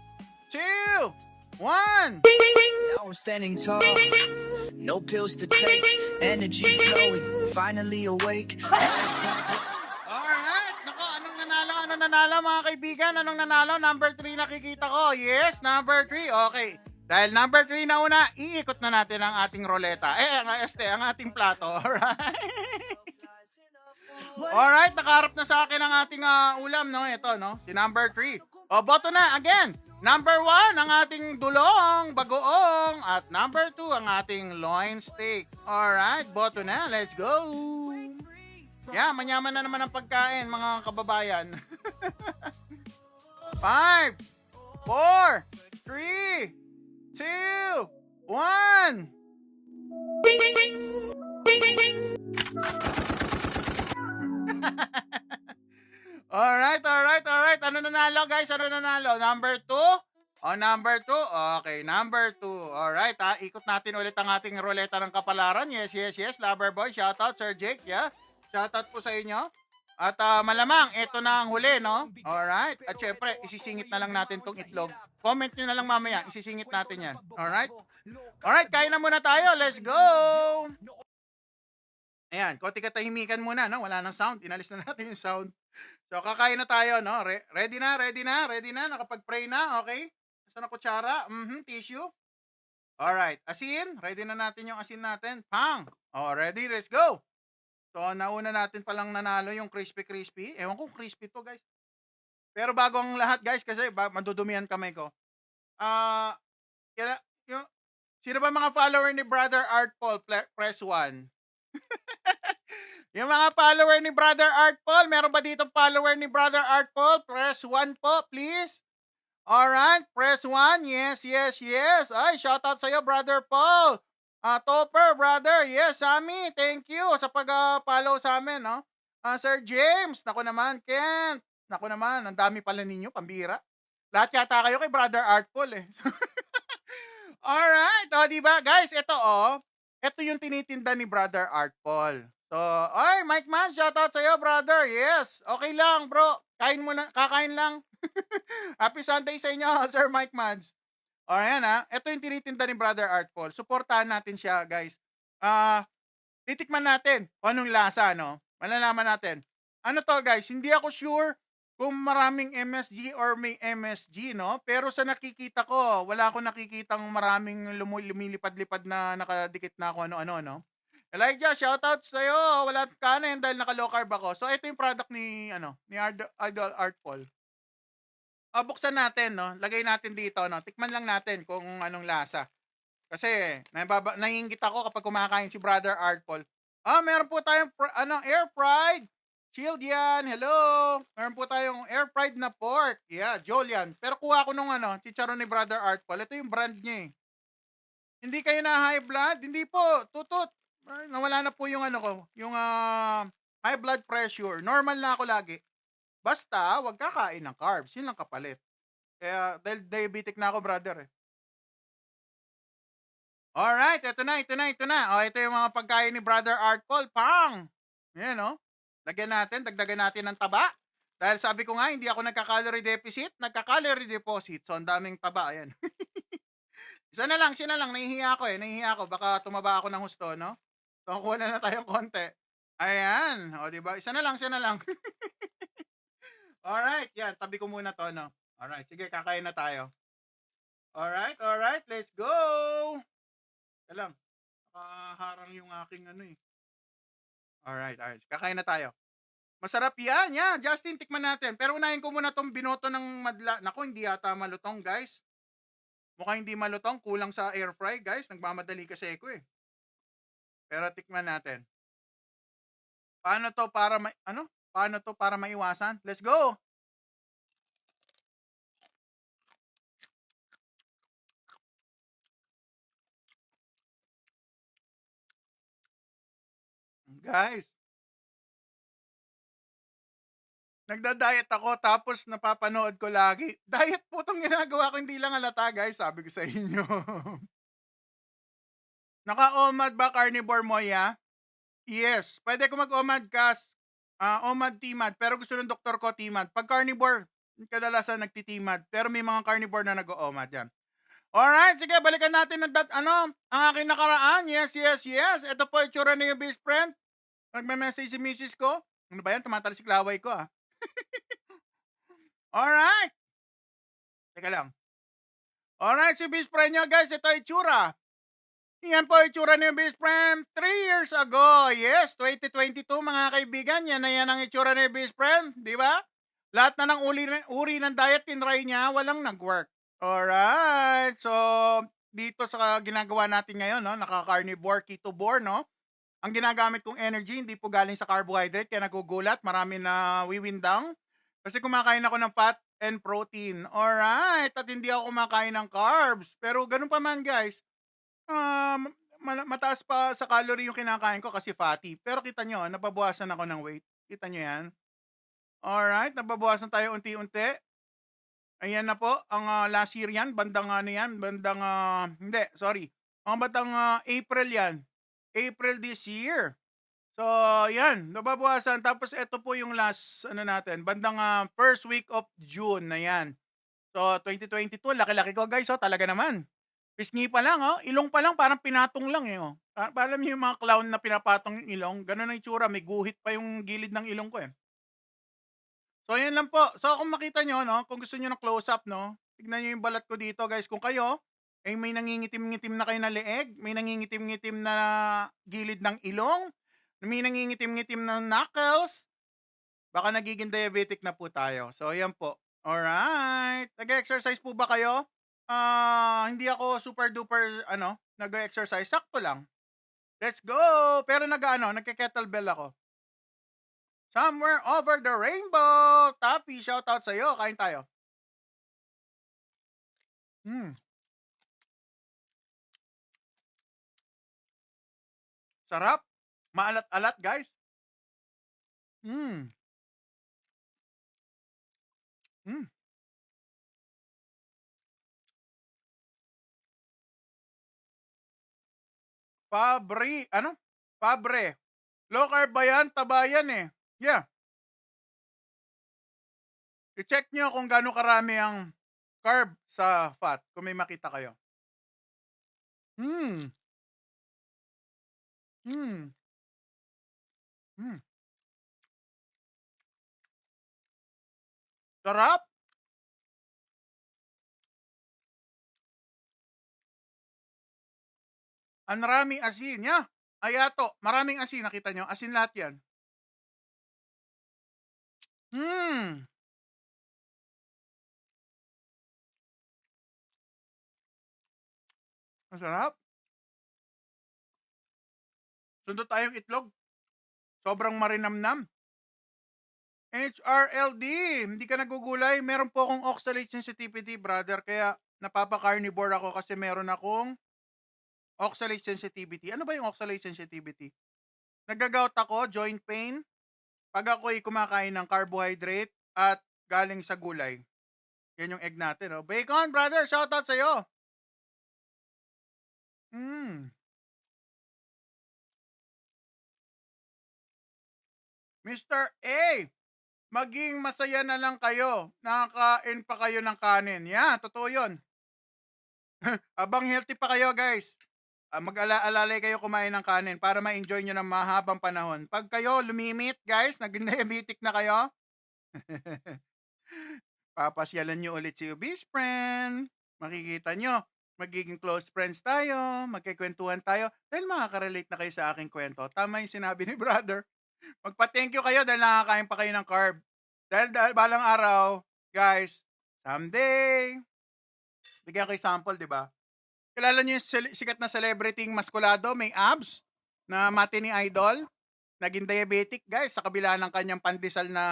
2, 1. Now we're standing tall, no pills to take, energy flowing, finally awake. Alright! Nako, anong nanalo mga kaibigan? Anong nanalo? Number 3 nakikita ko. Yes, number 3. Okay. Dahil number 3 na una, iikot na natin ang ating roleta. Ang ating plato. Alright, nakaharap na sa akin ang ating ulam, no? Ito, no? Si number 3. Boto na, again. Number 1, ang ating dulong, bagoong. At number 2, ang ating loin steak. Alright, boto na. Let's go. Yeah, manyaman na naman ang pagkain, mga kababayan. 5, 4, 3, 2, 1. Alright. Ano nanalo guys? Ano nanalo? Number 2? Number 2? Okay, number 2. Alright, ikot natin ulit ang ating roleta ng kapalaran. Yes. Loverboy, shoutout Sir Jake, yeah. Shoutout po sa inyo. At malamang, ito na ang huli, no? Alright. At syempre, isisingit na lang natin tong itlog. Comment nyo na lang mamaya, isisingit natin yan. Alright? Alright, kain na muna tayo. Let's go! Ayan, konti katahimikan muna, no? Wala nang sound. Inalis na natin yung sound. So, kakain na tayo, no? Ready na? Nakapag-pray na, okay? Saan na kutsara? Tissue. Alright, asin. Ready na natin yung asin natin. Pang! Ready? Let's go! So, nauna natin palang nanalo yung crispy. Ewan ko crispy to, guys. Pero bago ang lahat guys, kasi madudumihan kamay ko. Ah, kaya yung sino ba mga follower ni Brother Art Paul? Press 1. Yung mga follower ni Brother Art Paul, meron ba ditong follower ni Brother Art Paul? Press 1 po, please. Alright, press 1. Yes, yes, yes. Ay, shoutout sa'yo, Brother Paul. Topper, brother. Yes, Sammy. Thank you sa pag-follow sa amin, no? Sir James. Naku naman, Kent. Naku naman, ang dami pala ninyo, pambira. Lahat yata kayo kay Brother Art Paul, eh. Alright. O, di ba? Guys, ito, oh. Ito yung tinitinda ni Brother Art Paul. So, ay, Mike Man, shoutout sa'yo, brother. Yes. Okay lang, bro. Kain mo na, kakain lang. Happy Sunday sa inyo, Sir Mike Mads. O, ayan ha. Ito yung tinitinda ni Brother Art Paul. Suportahan natin siya, guys. Titikman natin kung anong lasa, no? Malalaman natin. Ano to, guys? Hindi ako sure kung maraming MSG or may MSG, no? Pero sa nakikita ko, wala akong nakikitang maraming lumilipad-lipad na nakadikit na ako ano-ano, no? Elijah, shoutout sa'yo. Wala kanin dahil naka-low carb ako. So, ito yung product ni, ni Idol Art Paul. Buksan natin, no? Lagay natin dito, no? Tikman lang natin kung anong lasa. Kasi, naiingit ako kapag kumakain si Brother Art Paul. Meron po tayong, air fried. Chilled yan. Hello. Meron po tayong air fried na pork. Yeah, Jolian. Pero kuha ko nung, chicharon ni Brother Art Paul. Ito yung brand niya, eh. Hindi kayo na high blood? Hindi po. Tutut. Nawala na po yung yung high blood pressure. Normal na ako lagi. Basta, wag kakain ng carbs. Yun lang kapalit. Kaya, dahil diabetic na ako, brother, eh. Alright, ito na. Ito yung mga pagkain ni Brother Art Paul. Pang! Yan, no? Lagyan natin, dagdagan natin ng taba. Dahil sabi ko nga, hindi ako nagka-calorie deficit, nagka-calorie deposit. So, ang daming taba, ayan. Isa na lang, nahihiya ako. Baka tumaba ako ng husto, no? So, kuha na tayong konti. Ayan. O, diba? Isa na lang. Alright, yan. Tabi ko muna to, no? Alright, sige, kakain na tayo. Alright, let's go! Alam, nakaharang yung aking eh. Alright, kakain na tayo. Masarap yan. Justin, tikman natin. Pero unahin ko muna tong binoto ng madla. Naku, hindi yata malutong, guys. Mukhang hindi malutong. Kulang sa air fry, guys. Nagmamadali kasi ako, eh. Pero tikman natin. Paano to para maiwasan? Let's go! Guys, nagda-diet ako tapos napapanood ko lagi. Diet po itong ginagawa ko, hindi lang halata, guys. Sabi ko sa inyo. Naka-OMAD ba carnivore mo, ya? Yes. Pwede ko mag-OMAD kas. OMAD TMAD. Pero gusto ng doktor ko TMAD. Pag carnivore, kadalasan nagtitimad. Pero may mga carnivore na nag-OMAD yan. Alright, sige, balikan natin ang aking nakaraan. Yes. Ito po itsura ni yung best friend. Nagme-message si misis ko. Ano ba yan? Tumatalisik laway ko, Alright. Teka lang. Alright, si best friend nyo, guys. Ito itsura. Yan po itsura ni best friend 3 years ago. Yes, 2022 mga kaibigan. Yan ang itsura ni best friend. Di ba? Lahat na ng uri ng diet tinry niya, walang nag-work. Alright. So, dito sa ginagawa natin ngayon, no? Naka-carnivore, ketovore, no? Ang ginagamit kong energy, hindi po galing sa carbohydrate, kaya nagugulat. Marami na wiwindang. Kasi kumakain ako ng fat and protein. Alright. At hindi ako kumakain ng carbs. Pero ganun pa man, guys. Mataas pa sa calorie yung kinakain ko kasi fatty. Pero kita nyo, nababawasan ako ng weight. Kita nyo yan? Alright, nababawasan tayo unti-unti. Ayan na po, ang last year yan, bandang April yan. April this year. So, yan, nababawasan. Tapos ito po yung last, bandang first week of June na yan. So, 2022, laki-laki ko guys, talaga naman. Pisngi pa lang, ilong pa lang, parang pinatong lang Alam niyo yung mga clown na pinapatong yung ilong, ganun ang itsura, may guhit pa yung gilid ng ilong ko So, yan lang po. So, kung makita nyo, kung gusto nyo ng close-up, tignan nyo yung balat ko dito, guys. Kung kayo, may nangingitim-ngitim na kayo na leeg, may nangingitim-ngitim na gilid ng ilong, may nangingitim-ngitim na knuckles, baka nagiging diabetic na po tayo. So, yan po. Alright. Nag-e-exercise po ba kayo? Hindi ako super duper nag-e-exercise, sakto lang. Let's go! Pero nagke-kettlebell ako. Somewhere over the rainbow! Tapi, shoutout sa'yo. Kain tayo. Hmm, sarap. Maalat-alat, guys. Hmm, hmm. Pabre. Low carb ba yan? Taba yan eh. Yeah. I-check nyo kung gaano karami ang carb sa fat kung may makita kayo. Hmm, hmm, hmm. Sarap. Ang raming asin. Yeah. Ayato. Maraming asin. Nakita nyo? Asin lahat yan. Hmm. Masarap. Sunod tayong itlog. Sobrang marinamnam. HRLD, hindi ka nagugulay. Meron po akong oxalate sensitivity, brother. Kaya napapa-carnivore ako kasi meron akong oxalate sensitivity. Ano ba yung oxalate sensitivity? Nagagout ako, joint pain, pag ako'y kumakain ng carbohydrate at galing sa gulay. Yan yung egg natin. Oh. Bacon, brother, shoutout sa'yo. Mm. Mr. A, maging masaya na lang kayo. Nakakain pa kayo ng kanin. Yeah, totoo yun. Abang healthy pa kayo, guys. Mag-alalay kayo kumain ng kanin para ma-enjoy nyo ng mahabang panahon. Pag kayo lumimit, guys, naging diabetic na kayo, papasyalan nyo ulit si Ubis Friend. Makikita nyo, magiging close friends tayo, magkikwentuhan tayo, dahil makaka-relate na kayo sa aking kwento. Tama yung sinabi ni brother. Magpa-thank you kayo dahil nakakain pa kayo ng carb. Dahil balang araw, guys, someday, bigyan ko sample, di ba? Kilala niyo yung sikat na celebrity maskulado, may abs, na mati ni Idol? Naging diabetic, guys, sa kabila ng kanyang pandesal na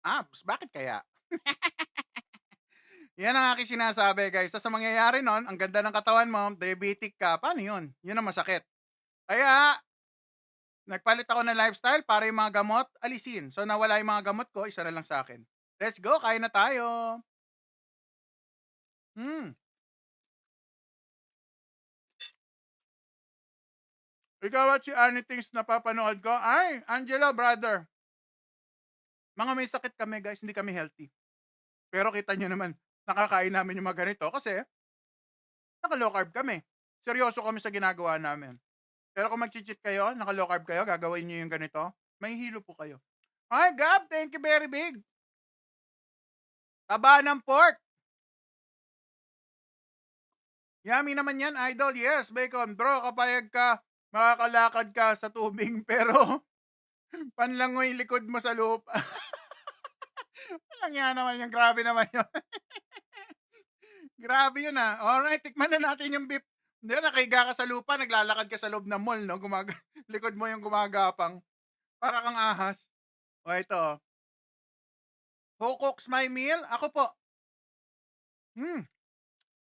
abs. Bakit kaya? Yan ang aking sinasabi, guys. Sa mangyayari nun, ang ganda ng katawan mo, diabetic ka, paano yun? Yun ang masakit. Kaya, nagpalit ako ng lifestyle para yung mga gamot, alisin. So, nawala yung mga gamot ko, isa na lang sa akin. Let's go, kain na tayo. Hmm. Ikaw at si Annie Things na papanood ko. Ay, Angela, brother. Mga may sakit kami, guys. Hindi kami healthy. Pero kita nyo naman, nakakain namin yung mga ganito kasi naka-low carb kami. Seryoso kami sa ginagawa namin. Pero kung mag-cheat kayo, naka-low carb kayo, gagawin nyo yung ganito, may hilo po kayo. Ay, Gab, thank you very big. Taba ng pork. Yummy naman yan, Idol. Yes, bacon. Bro, kapayag ka, makakalakad ka sa tubig, pero panlangoy likod mo sa lupa. Walang yan naman yan. Grabe naman yun. Grabe yun ah. Alright, tikman na natin yung beef. Hindi, nakahiga ka sa lupa, naglalakad ka sa loob ng mall, no? Likod mo yung gumagapang. Para kang ahas. O ito. Who cooks my meal? Ako po.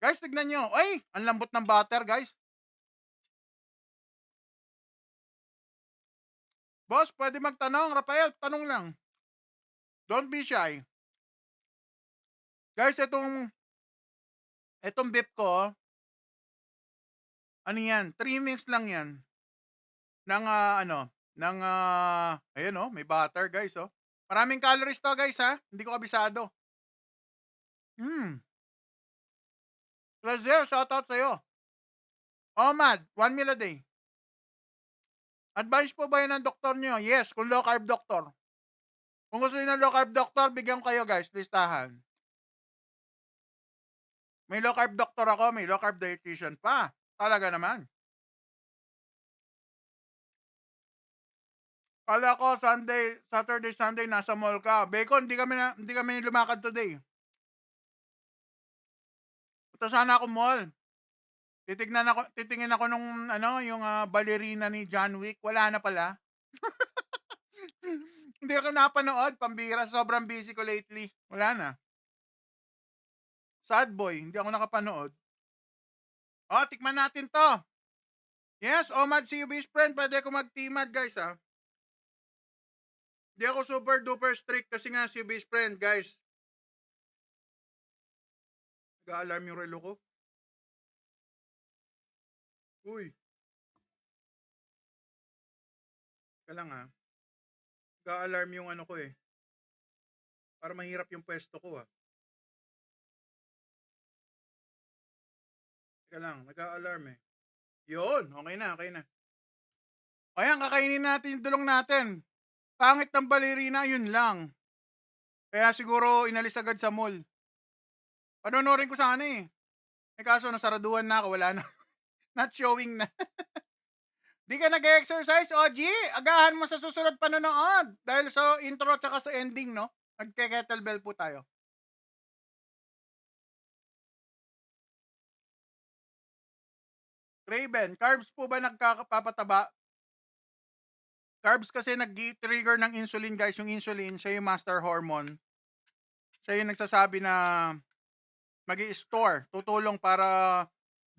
Guys, tignan nyo. Ay, ang lambot ng butter, guys. Boss, pwede magtanong. Rafael, tanong lang. Don't be shy. Guys, itong beef ko, ano yan, 3 minutes lang yan. Ng, ayun oh, may butter, guys, oh. Maraming calories to, guys, ha? Hindi ko kabisado. Pleasure, shoutout sa'yo. Omad, 1 meal a day. Advice po ba yun ng doktor nyo? Yes, kung low carb doctor. Kung gusto nyo ng low carb doctor, bigyan kayo, guys, listahan. May low carb doctor ako, may low carb dietitian pa. Talaga naman. Kala ko Saturday, Sunday nasa mall ka. Bacon, hindi kami lumakad today. Punta sana ako mall. Titingin ako nung ano, yung ballerina ni John Wick. Wala na pala. Hindi ako napanood. Pambira. Sobrang busy ko lately. Wala na. Sad boy. Hindi ako nakapanood. Oh, tikman natin to. Yes, Omad, see you best friend. Pwede ako mag-teamad, guys, ha. Hindi ako super duper strict kasi nga si best friend, guys. Nag-alarm yung relo ko. Uy. Teka lang, ha. Nag-alarm yung ano ko, eh. Para mahirap yung pwesto ko, ha. Teka lang, nag-alarm, eh. Yun, okay na, okay na. Ayan, kakainin natin yung dulong natin. Pangit ng balerina, yun lang. Kaya siguro inalis agad sa mall. Panonorin ko sana eh. Eh kaso nasaraduhan na ako, wala na. Not showing na. Di ka nag-exercise, OG? Agahan mo sa susunod panonood. Dahil sa intro at sa ending, no? Nagke-kettlebell po tayo. Raven, carbs po ba nagkakapapataba? Carbs kasi nag-trigger ng insulin, guys. Yung insulin, siya yung master hormone. Siya yung nagsasabi na magi-store, tutulong para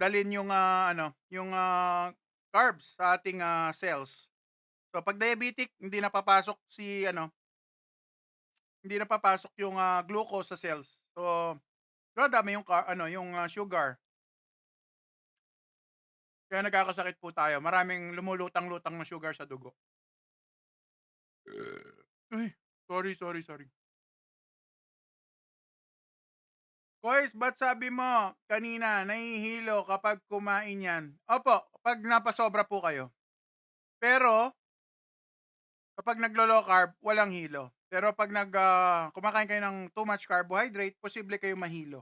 dalhin yung yung carbs sa ating cells. So pag diabetic, hindi na papasok hindi na papasok yung glucose sa cells. So dami yung yung sugar. Kaya nagkakasakit po tayo. Maraming lumulutang-lutang na sugar sa dugo. Ay, sorry. Kois, ba't sabi mo kanina nahihilo kapag kumain yan? Opo, pag napasobra po kayo. Pero, kapag naglo-low carb, walang hilo. Pero pag kumakain kayo ng too much carbohydrate, posible kayong mahilo.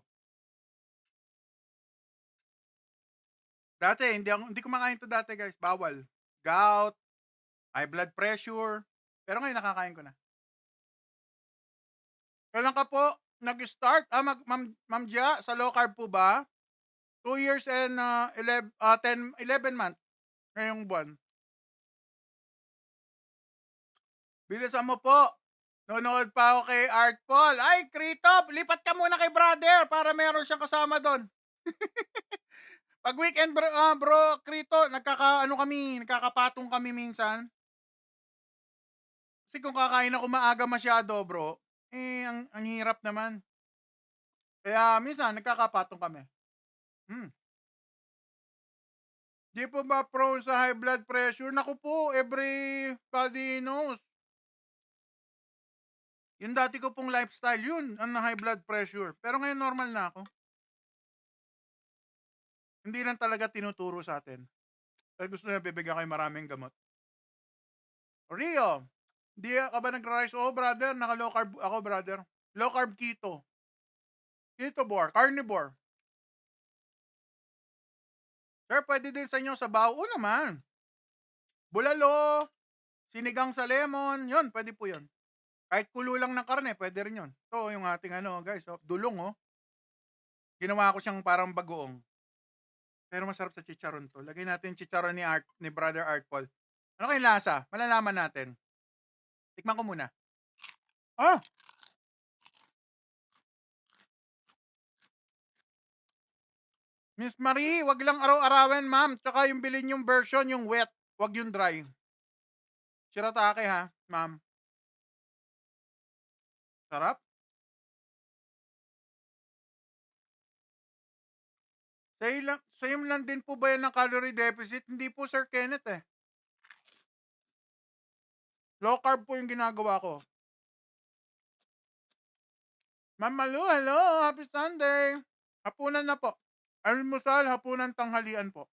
Dati, hindi kumakain to dati, guys. Bawal. Gout, high blood pressure. Pero ngayon nakakain ko na. Kailan ka po nag-start? Ma'am Gia, sa low carb po ba? 2 years and 11 months ngayong buwan. Bilisan mo po. Nonood pa ako kay Art Paul. Ay, Krito, lipat ka muna kay brother para meron siyang kasama doon. Pag weekend, bro, Krito, nagkakapatong kami minsan. Kasi kung kakain ako maaga masyado, bro, ang hirap naman. Kaya minsan, nagkakapatong kami. Di po ba prone sa high blood pressure? Naku po, everybody knows. Yung dati ko pong lifestyle, yun, ang high blood pressure. Pero ngayon normal na ako. Hindi lang talaga tinuturo sa atin. Pero gusto na bibigyan kayo maraming gamot. Rio, di ka ba nagra-rice? Oh, brother, naka-low carb ako, brother. Low carb keto. Ketovore, carnivore. Sir, pwede din sa inyo sa bao naman. Bulalo, sinigang sa lemon, yun, pwede po yun. Kahit kulo lang ng karne, pwede rin yun. So, yung ating guys, dulong, ginawa ko siyang parang bagoong. Pero masarap sa chicharon to. Lagay natin chicharon ni Brother Art Paul. Ano kayong lasa? Malalaman natin. Tikman ko muna. Miss Marie, wag lang araw-arawan, ma'am. Tsaka yung bilhin yung version, yung wet. Wag yung dry. Shiratake, ha, ma'am. Sarap. Same lang din po ba yan ng calorie deficit? Hindi po, Sir Kenneth, eh. Low carb po yung ginagawa ko. Ma'am Malu, hello. Happy Sunday. Hapunan na po. Almusal, hapunan, tanghalian po.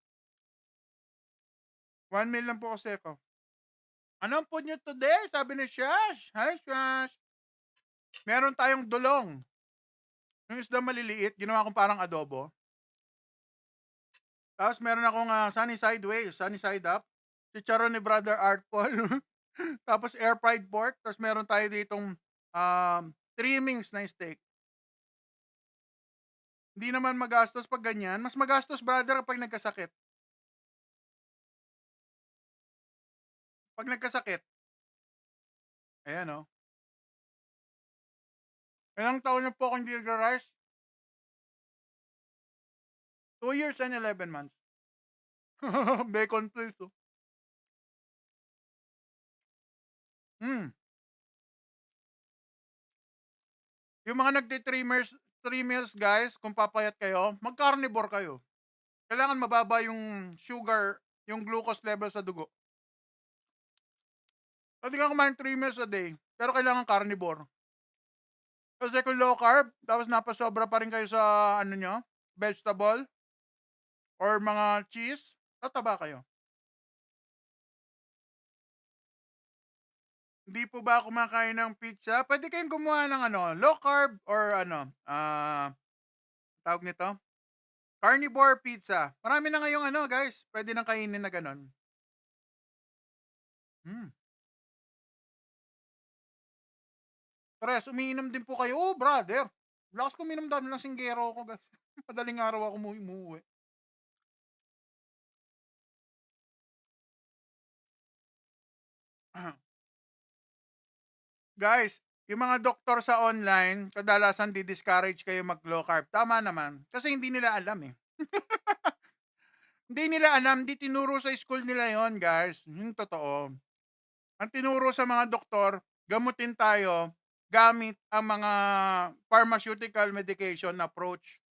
1 meal lang po kasi ako. Anong food nyo today? Sabi ni Shash. Hi, Shash. Meron tayong dulong. Yung isda maliliit, ginawa kong parang adobo. Tapos meron akong sunny side up. Chicharon ni Brother Art Paul. Tapos air fried pork. Tapos meron tayo ditong trimmings na steak. Hindi naman magastos 'pag ganyan. Mas magastos brother kapag nagkasakit. 'Pag nagkasakit, ayan, oh. Ilang taon na po akong hindi nagra-rice? 2 years and 11 months. Bacon please, oh. Hmm, yung mga three meals guys, kung papayat kayo, mag-carnivore kayo. Kailangan mababa yung sugar, yung glucose level sa dugo. Puwede kang kumain 3 meals a day, pero kailangan carnivore. Kasi kung low carb, tapos napasobra pa rin kayo sa ano niyo, vegetable or mga cheese, tataba kayo. Hindi po ba kumakain ng pizza? Puwede kayong gumawa ng ano, low carb or ano, tawag nito, carnivore pizza. Marami na ngayong ano guys, puwede ng kainin na gano'n. Hmm, Tres, umiinom din po kayo? Oh, brother, lakas ko uminom dahil lasinggero ako guys. Madaling araw ako umuuwi. Guys, yung mga doktor sa online, kadalasan di-discourage kayo mag-low carb. Tama naman, kasi hindi nila alam, eh. Hindi nila alam, di tinuro sa school nila yon guys, yung totoo. Ang tinuro sa mga doktor, gamutin tayo gamit ang mga pharmaceutical medication approach.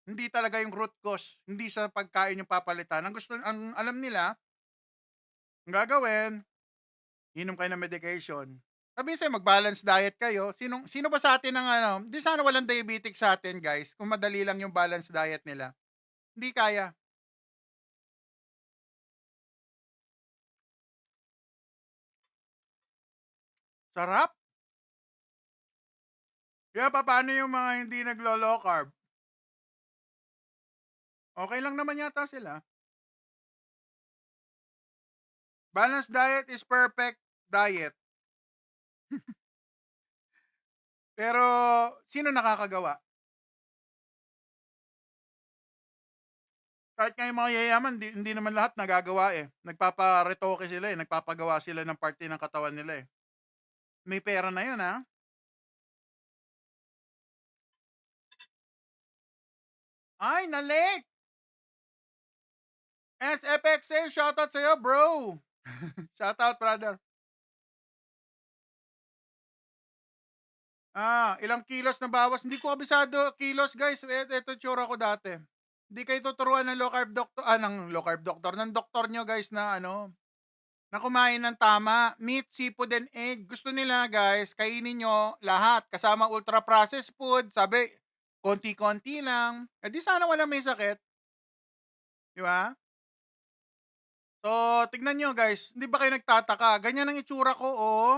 Hindi talaga yung root cause, hindi sa pagkain yung papalitan. Ang alam nila, ang gagawin, inom kayo ng medication. Sabihin sa'yo mag-balance diet kayo, sino ba sa atin ang ano, 'di sana walang diabetic sa atin guys, kung madali lang yung balance diet nila. Hindi kaya. Sarap. Kaya papaano yung mga hindi naglo-low carb? Okey lang naman yata sila. Balanced diet is perfect diet. Pero sino nakakagawa? Kahit nga yung mga yayaman hindi naman lahat nagagawa, eh. Nagpaparetoke sila, eh, nagpapagawa sila ng parte ng katawan nila, eh. May pera na yun, ah. Ay, Nalik! SFXA, shoutout sa'yo, bro. Shoutout, brother. Ilang kilos na bawas? Hindi ko kabisado kilos, guys. Eto tsura ko dati. Hindi kayo tuturuan ng low carb doctor, ng low carb doctor, ng doktor nyo, guys, na ano, na kumain ng tama. Meat, seafood, and egg. Gusto nila, guys, kainin nyo lahat. Kasama ultra-processed food. Sabi, konti-konti lang. Eh di sana wala may sakit. Di ba? So, tignan nyo, guys. Hindi ba kayo nagtataka? Ganyan ang itsura ko, oh.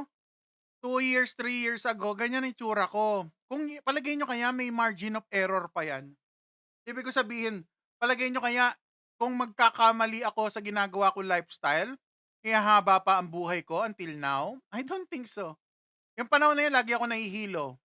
2 years, 3 years ago, ganyan ang itsura ko. Kung palagay nyo kaya may margin of error pa yan. Ibig ko sabihin, palagay nyo kaya kung magkakamali ako sa ginagawa kong lifestyle, ihahaba pa ang buhay ko until now? I don't think so. Yung panahon na yun, lagi ako nahihilo.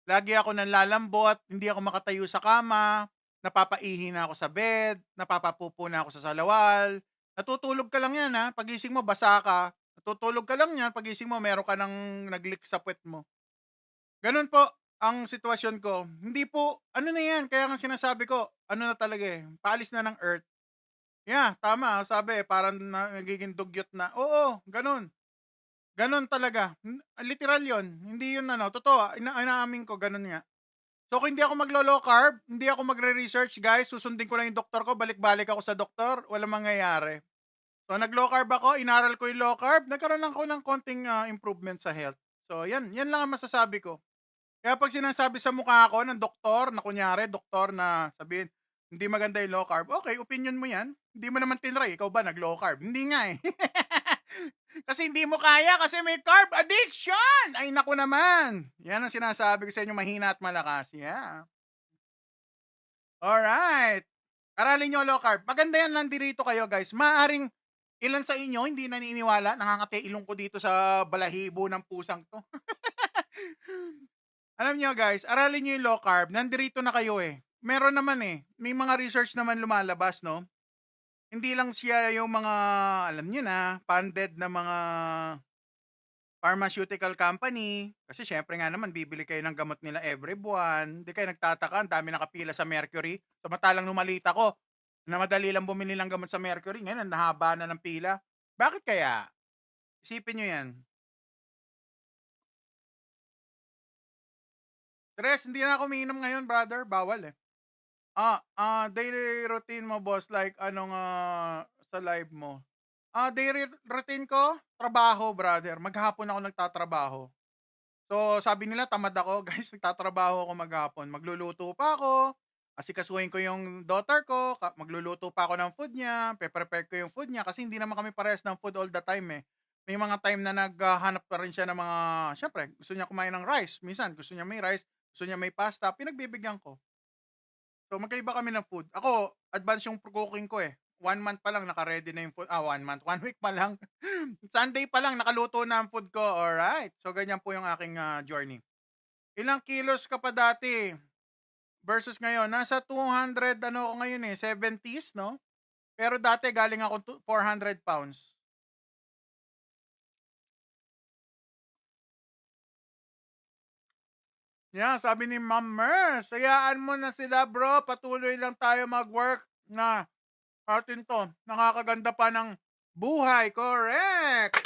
Lagi ako nanlalambot, hindi ako makatayo sa kama, napapaihi na ako sa bed, napapapupo na ako sa salawal. Natutulog ka lang yan ha, pagising mo basa ka. Natutulog ka lang yan, pagising mo meron ka ng nag-leak sa puwet mo. Gano'n po ang sitwasyon ko. Hindi po ano na 'yan, kaya nga sinasabi ko, ano na talaga, eh, paalis na ng earth. Yeah, tama sabi parang nagiging dugyot na. Oo, gano'n. Gano'n talaga. Literal 'yon. Hindi 'yun ano, totoo, inaamin ko gano'n nga. So, kung hindi ako maglo-low carb, hindi ako magre-research guys, susundin ko lang 'yung doktor ko, balik-balik ako sa doktor, walang mangyayari. So, nag-low carb ako, inaral ko 'yung low carb, nagkaroon ako ng konting, improvement sa health. So, 'yan lang ang masasabi ko. Kaya 'pag sinasabi sa mukha ako ng doktor na kunyari doktor na sabihin, "Hindi maganda yung low carb." Okay, opinion mo 'yan. Hindi mo naman tinry, ikaw ba nag-low carb? Hindi nga, eh. Kasi hindi mo kaya kasi may carb addiction! Ay naku naman! 'Yan ang sinasabi ko sa inyo, mahina at malakas, yeah. Alright. Aralin niyo ang low carb. Maganda 'yan, nandirito kayo guys. Maaaring ilan sa inyo hindi naniniwala, nangangati ilong ko dito sa balahibo ng pusang 'to. Alam niyo guys, aralin niyo yung low carb. Nandirito na kayo eh. Meron naman eh. May mga research naman lumalabas, no? Hindi lang siya yung mga, alam niyo na, funded na mga pharmaceutical company. Kasi syempre nga naman, bibili kayo ng gamot nila every buwan. Hindi kayo nagtataka, ang dami nakapila sa Mercury. Samantalang numalita ko, na madali lang bumili ng gamot sa Mercury. Ngayon, ang nahaba na ng pila. Bakit kaya? Isipin nyo yan. Tres, hindi na ako umiinom ngayon, brother. Bawal eh. Daily routine mo, boss, like anong sa live mo? Daily routine ko, trabaho, brother. Maghapon ako nagtatrabaho. So, sabi nila tamad ako, guys, nagtatrabaho ako maghapon. Magluluto pa ako, asikasuhin ko yung daughter ko, magluluto pa ako ng food niya, pe-prepare ko yung food niya kasi hindi naman kami parehas ng food all the time eh. May mga time na naghahanap pa rin siya ng mga, syempre, gusto niya kumain ng rice. Minsan, gusto niya may rice, gusto niya may pasta, pinagbibigyan ko. So, magkaiba kami ng food. Ako, advance yung cooking ko eh. 1 month pa lang naka-ready na yung food. 1 month. 1 week pa lang. Sunday pa lang nakaluto na ang food ko. Alright. So, ganyan po yung aking journey. Ilang kilos ka pa dati versus ngayon? Nasa 200, ano ako ngayon eh, 70s, no? Pero dati galing ako 400 pounds. Yan, sabi ni Ma'am Mers, hayaan mo na sila bro, patuloy lang tayo mag-work na atin to. Nakakaganda pa ng buhay, correct!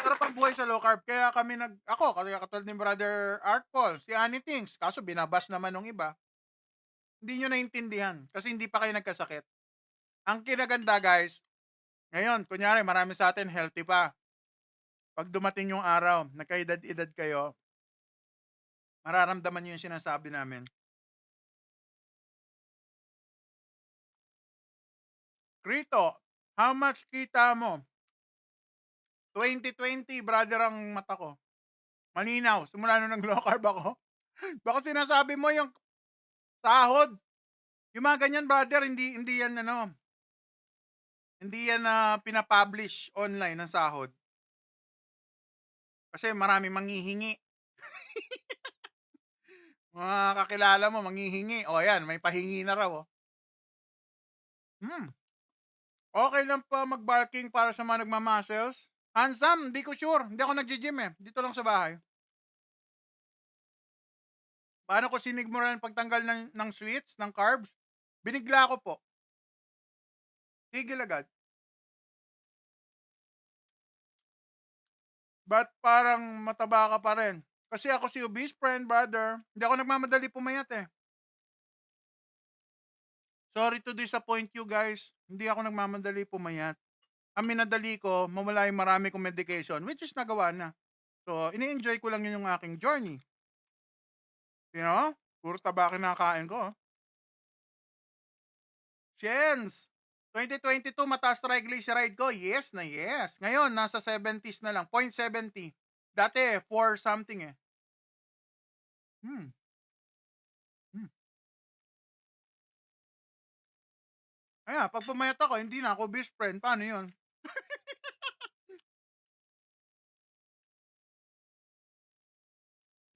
Sarap ang buhay sa low carb, kaya kami kaya katulad ni Brother Art Paul, si Annie Tings, kaso binabas naman ng iba. Hindi nyo naintindihan, kasi hindi pa kayo nagkasakit. Ang kinaganda guys, ngayon, kunyari marami sa atin healthy pa. Pag dumating yung araw, nagkaedad-edad kayo, mararamdaman nyo yung sinasabi namin. Krito, how much kita mo? 2020, brother ang mata ko. Malinaw, simula nung nag-low carb ako. Baka sinasabi mo yung sahod. Yung mga ganyan, brother, hindi yan hindi yan pinapublish online ng sahod. Kasi marami manghihingi. Mga kakilala mo manghihingi. O yan, may pahingi na raw. Okay lang pa mag-bulking para sa mga nagmamuscles? Handsome, hindi ko sure. Hindi ako nag-gym eh. Dito lang sa bahay. Paano ko sinigmuran pagtanggal ng sweets, ng carbs? Binigla ko po. Tigil agad. Ba't parang mataba ka pa rin? Kasi ako si obese friend, brother. Hindi ako nagmamadali pumayat eh. Sorry to disappoint you guys. Hindi ako nagmamadali pumayat. Ang minadali ko, mawala yung marami kong medication, which is nagawa na. So, ini-enjoy ko lang yun yung aking journey. You know? Puro taba kinakain ko. Chens! 2022, mataas triglyceride ko. Yes na yes. Ngayon, nasa 70s na lang. 0.70. Dati, 4 something eh. Hmm. Ayan, pag pumayat ako, hindi na ako best friend. Paano yun?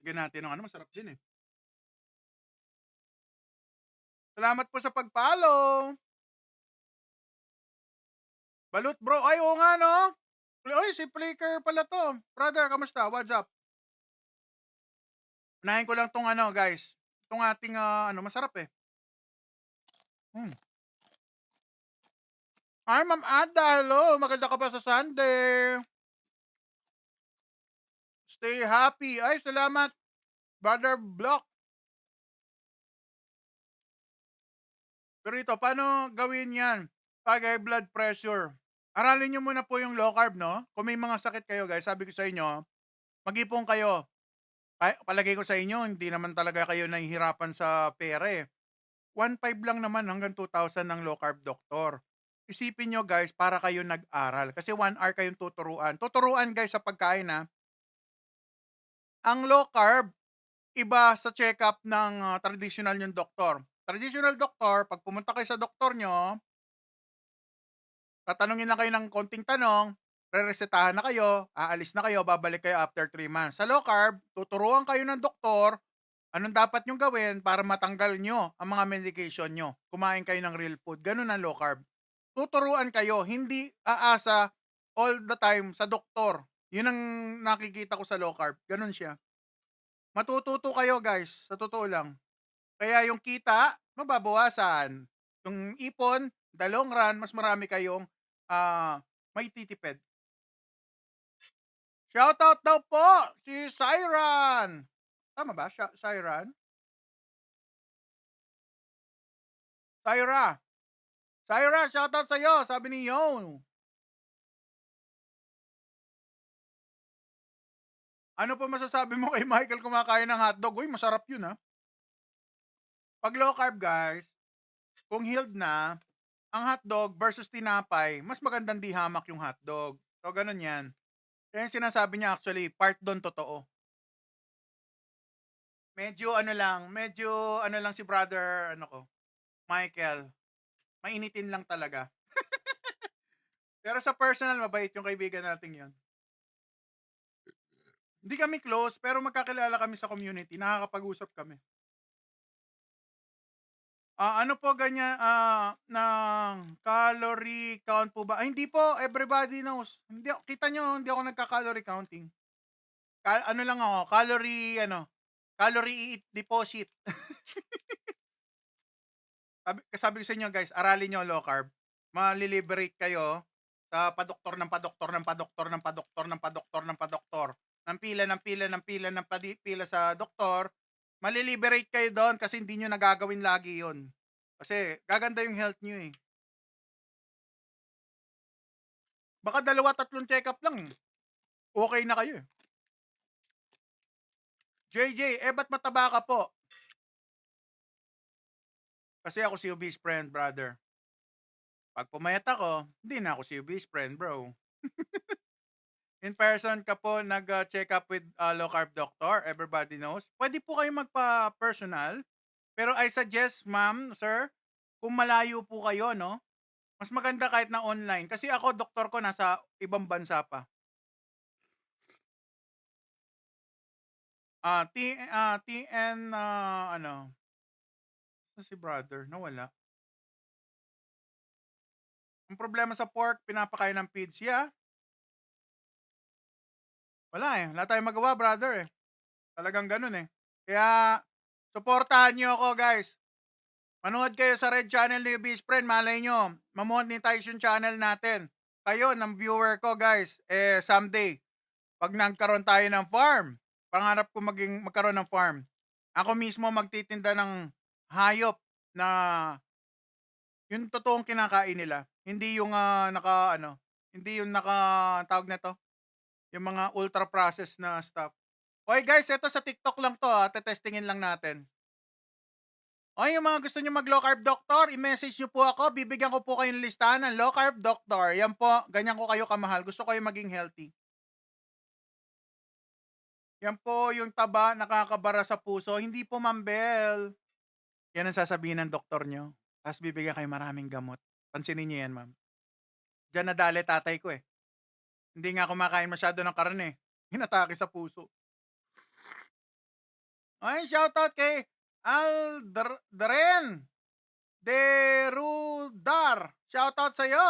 Sige natin ng masarap din eh. Salamat po sa pag-follow. Balut bro. Ay, oo nga no. Ay, si Flicker pala to. Brother, kamusta? What's up? Unahin ko lang tong guys. Itong ating masarap eh. Ay, Ma'am Ada, hello. Maganda ka ba sa Sunday? Stay happy. Ay, salamat. Brother Block. Pero ito, paano gawin yan? Pag high blood pressure. Aralin nyo muna po yung low carb, no? Kung may mga sakit kayo, guys, sabi ko sa inyo, mag-ipon kayo. Palagay ko sa inyo, hindi naman talaga kayo nahihirapan sa pera eh. 1.5 lang naman hanggang 2,000 ng low carb doktor. Isipin nyo guys, para kayo nag-aral. Kasi 1 hour kayong tuturuan. Tuturuan guys sa pagkain ha. Ang low carb, iba sa check-up ng traditional yung doktor. Traditional doktor, pag pumunta kayo sa doktor nyo, tatanungin lang kayo ng konting tanong, Reresetahan na kayo, aalis na kayo, babalik kayo after 3 months. Sa low carb, tuturuan kayo ng doktor anong dapat nyong gawin para matanggal nyo ang mga medication nyo. Kumain kayo ng real food. Ganun ang low carb. Tuturuan kayo, hindi aasa all the time sa doktor. Yun ang nakikita ko sa low carb. Ganun siya. Matututo kayo guys, sa totoo lang. Kaya yung kita, mababawasan. Yung ipon, the long run, mas marami kayong may titipid. Shoutout daw po si Siran. Tama ba? Siran? Syra. Syra, shoutout sa'yo. Sabi ni Yo. Ano po masasabi mo kay Michael kumakain ng hotdog? Uy, masarap yun ha. Pag low carb guys, kung healed na, ang hotdog versus tinapay, mas magandang di hamak yung hotdog. So, ganun yan. Kaya yung sinasabi niya actually, part doon totoo. Medyo ano lang si brother, Michael. Mainitin lang talaga. Pero sa personal, mabait yung kaibigan natin yon. Hindi kami close, pero magkakilala kami sa community. Nakakapag-usap kami. Ano po ganyan, ng calorie count po ba? Ay, hindi po, everybody knows. Hindi, kita nyo, hindi ako nagka-calorie counting. Calorie deposit. Sabi ko sa inyo guys, aralin nyo low carb. Maliliberate kayo sa padoktor ng padoktor ng padoktor ng padoktor ng padoktor ng padoktor. Ng pila sa doktor. Maliliberate kayo doon kasi hindi nyo nagagawin lagi yon. Kasi gaganda yung health nyo eh. Baka 2-3 check-up lang. Okay na kayo eh. JJ, ba't mataba ka po? Kasi ako si obese friend, brother. Pag pumayat ako, hindi na ako si obese friend, bro. In person ka po nag-check up with low carb doctor, everybody knows. Pwede po kayo magpa-personal, pero I suggest, ma'am, sir, kung malayo po kayo, no? Mas maganda kahit na online. Kasi ako, doktor ko, nasa ibang bansa pa. TN, si brother, nawala. Ang problema sa pork, pinapakain ng feeds, yeah. Wala eh. Wala tayong magawa, brother eh. Talagang ganun eh. Kaya, supportahan nyo ako, guys. Manood kayo sa Red Channel ni Beast Friend. Malay nyo, mamonetize yung channel natin. Kayo, ng viewer ko, guys. Someday, pag nagkaroon tayo ng farm, pangarap ko magkaroon ng farm. Ako mismo magtitinda ng hayop na yung totoong kinakain nila. Hindi yung tawag na to, yung mga ultra processed na stuff. Okay guys, ito sa TikTok lang to tetestingin lang natin. Okay, yung mga gusto nyo mag low carb doctor, i-message nyo po ako, bibigyan ko po kayo ng listahan ng low carb doctor. Yan po, ganyan ko kayo kamahal. Gusto kayo maging healthy. Yan po yung taba, nakakabara sa puso. Hindi po, Ma'am Bell. Yan ang sasabihin ng doktor nyo. Tapos bibigyan kayo maraming gamot. Pansinin nyo yan, ma'am. Diyan nadali tatay ko eh. Hindi nga kumakain masyado ng karne. Hinatake sa puso. Ay, shoutout kay Aldren Derudar. Shoutout sa iyo.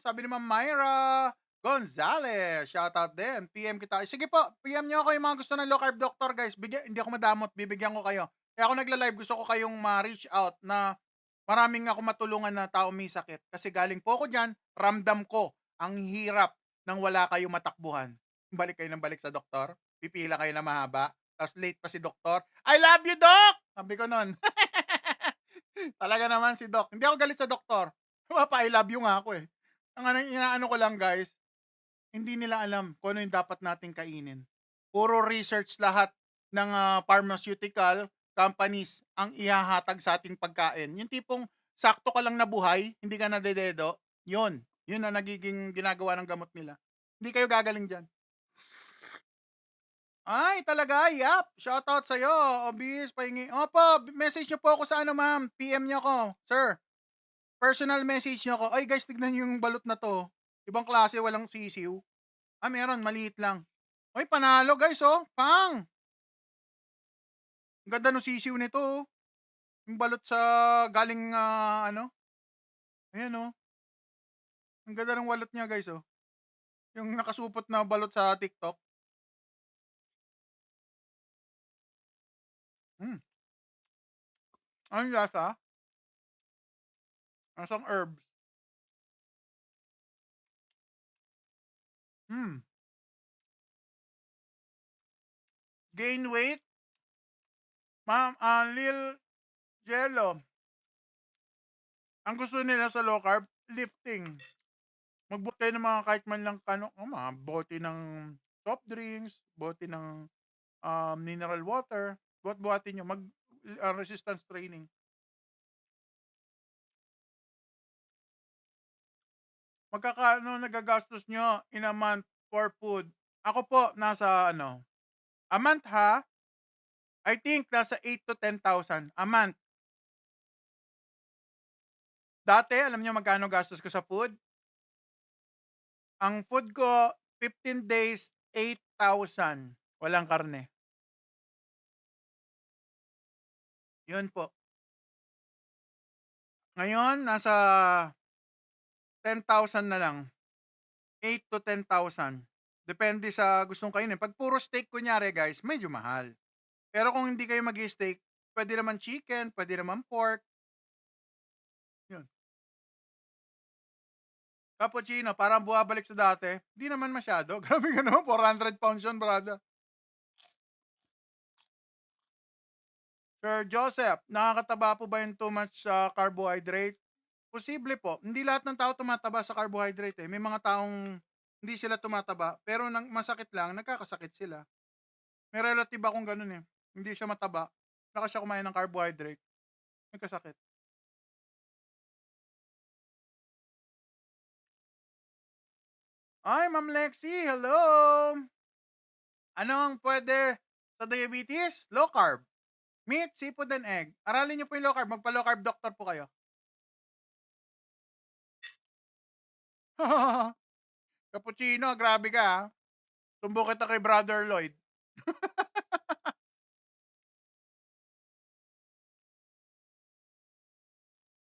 Sabi ni Ma'am Myra Gonzalez. Shoutout din. PM kita. Sige po, PM nyo ako yung mga gusto ng low carb doctor, guys. Hindi ako madamot. Bibigyan ko kayo. Kaya ako nagla-live. Gusto ko kayong ma-reach out na maraming ako matulungan na tao may sakit. Kasi galing po ako dyan, ramdam ko ang hirap nang wala kayong matakbuhan. Balik kayo ng balik sa doktor. Pipila kayo na mahaba. Tapos late pa si doktor. I love you, Doc! Sabi ko nun. Talaga naman si Doc. Hindi ako galit sa doktor. Pa I love you nga ako eh. Ang inaano ko lang guys, hindi nila alam kung ano yung dapat nating kainin. Puro research lahat ng pharmaceutical companies ang ihahatag sa ating pagkain. Yung tipong sakto ka lang na buhay, hindi ka nadededo, yun ang nagiging ginagawa ng gamot nila. Hindi kayo gagaling dyan. Ay, talaga, yap. Shoutout sa'yo, obvious, pahingi. Opo, message nyo po ako sa ma'am. PM nyo ako, sir. Personal message nyo ako. Ay guys, tignan nyo yung balot na to. Ibang klase, walang sisiw. Meron, maliit lang. Uy, panalo guys, oh. Pang! Ang ganda ng sisiw nito, oh. Yung balot sa galing, ano, ayan, oh. Ang ganda ng walot niya guys, oh. Yung nakasupot na balot sa TikTok. Hmm, anong lasa? Lasang herbs. Hmm, gain weight, Lil Jello. Ang gusto nila sa low carb, lifting. Magbuhat kayo ng mga kahit man lang mga bote ng soft drinks, bote ng mineral water, buhat-buhatin niyo resistance training. Magkakaano nagagastos niyo in a month for food? Ako po nasa ano, a month ha, I think nasa 8 to 10,000 a month. Dati alam niyo magkano gastos ko sa food? Ang food ko 15 days, 8,000 walang karne. 'Yun po. Ngayon nasa 10,000 na lang, 8 to 10,000. Depende sa gustong kainin. 'Pag puro steak kunyari guys, medyo mahal. Pero kung hindi kayo mag-i-steak, puwede naman chicken, puwede naman pork, 'yun. Cappuccino parang bumabalik sa dati, 'di naman masyado. Grabe ka naman 400 pounds 'yun brother. Sir Joseph, nakakataba po ba yung too much carbohydrate? Posible po. Hindi lahat ng tao tumataba sa carbohydrate, eh. May mga taong hindi sila tumataba, pero nang masakit lang, nagkakasakit sila. May relative akong gano'n, eh. Hindi siya mataba, lakas siya kumain ng carbohydrate, nagkasakit. Ay, Ma'am Lexie, hello! Ano ang puwede sa diabetes? Low carb, meat, seafood, and egg. Aralin niyo po yung low carb, magpa-low carb doctor po kayo. Cappuccino, grabe ka, sumbong kita kay Brother Lloyd.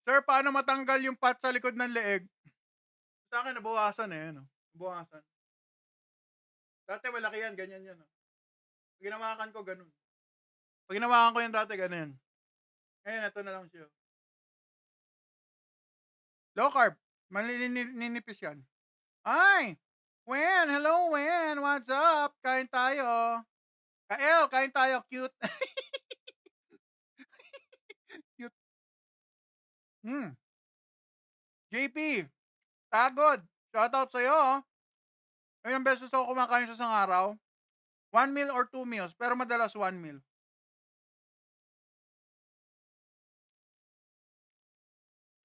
Sir, paano matanggal yung fat sa likod ng leeg? Sa'kin nabawasan, eh, ano, nabawasan. Dati malaki yan, ganyan yan, oh. 'Pag hinawakan ko gano'n. 'Pag hinawakan ko yan dati gano'n. Ngayon ito na lang siya. Low carb, ninipis yan. Ay! Wen, hello Wen, what's up? Kain tayo. Kael, kain tayo, cute. Cute. Hmm, JP, Tagod, shoutout sa'yo, oh. Ilang beses ako kumakain sa isang araw? 1 meal or 2 meals, pero madalas 1 meal.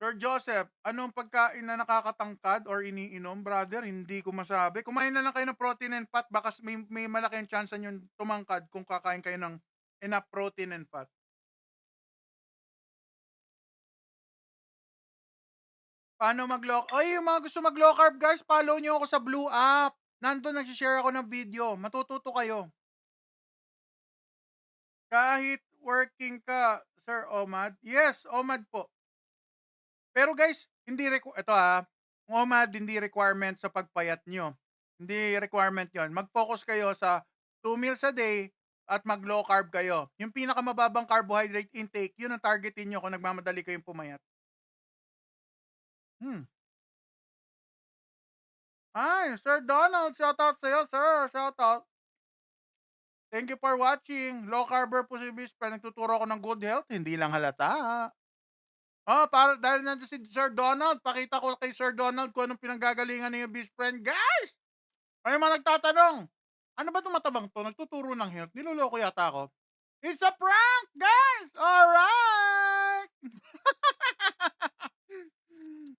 Sir Joseph, anong pagkain na nakakatangkad or iniinom? Brother, hindi ko masabi. Kumain na lang kayo ng protein and fat, baka may malaking chance niyong tumangkad kung kakain kayo ng enough protein and fat. Paano mag-low ay, yung mga gusto mag-low carb guys, follow niyo ako sa Blue app. Nandun nagse-share ako ng video, matututo kayo. Kahit working ka, Sir Omad? Yes, Omad po. Pero guys, hindi eto, OMAD hindi requirement sa pagpayat nyo. Hindi requirement 'yon. Mag-focus kayo sa 2 meals a day at mag-low carb kayo. Yung pinakamababang carbohydrate intake, 'yun ang targetin niyo kung nagmamadali kayong pumayat. Hmm. Ay, Sir Donald, shoutout sa'yo, sir. Shoutout. Thank you for watching. Low carber po si Bis, pero nagtuturo ako ng good health, hindi lang halata. Para dahil nandiyan si Sir Donald, pakita ko kay Sir Donald kung anong pinanggagalingan ni best friend. Guys! May mga nagtatanong, "Ano ba 'tong matabang 'to, nagtuturo ng health, niloloko yata ako?" It's a prank, guys! Alright!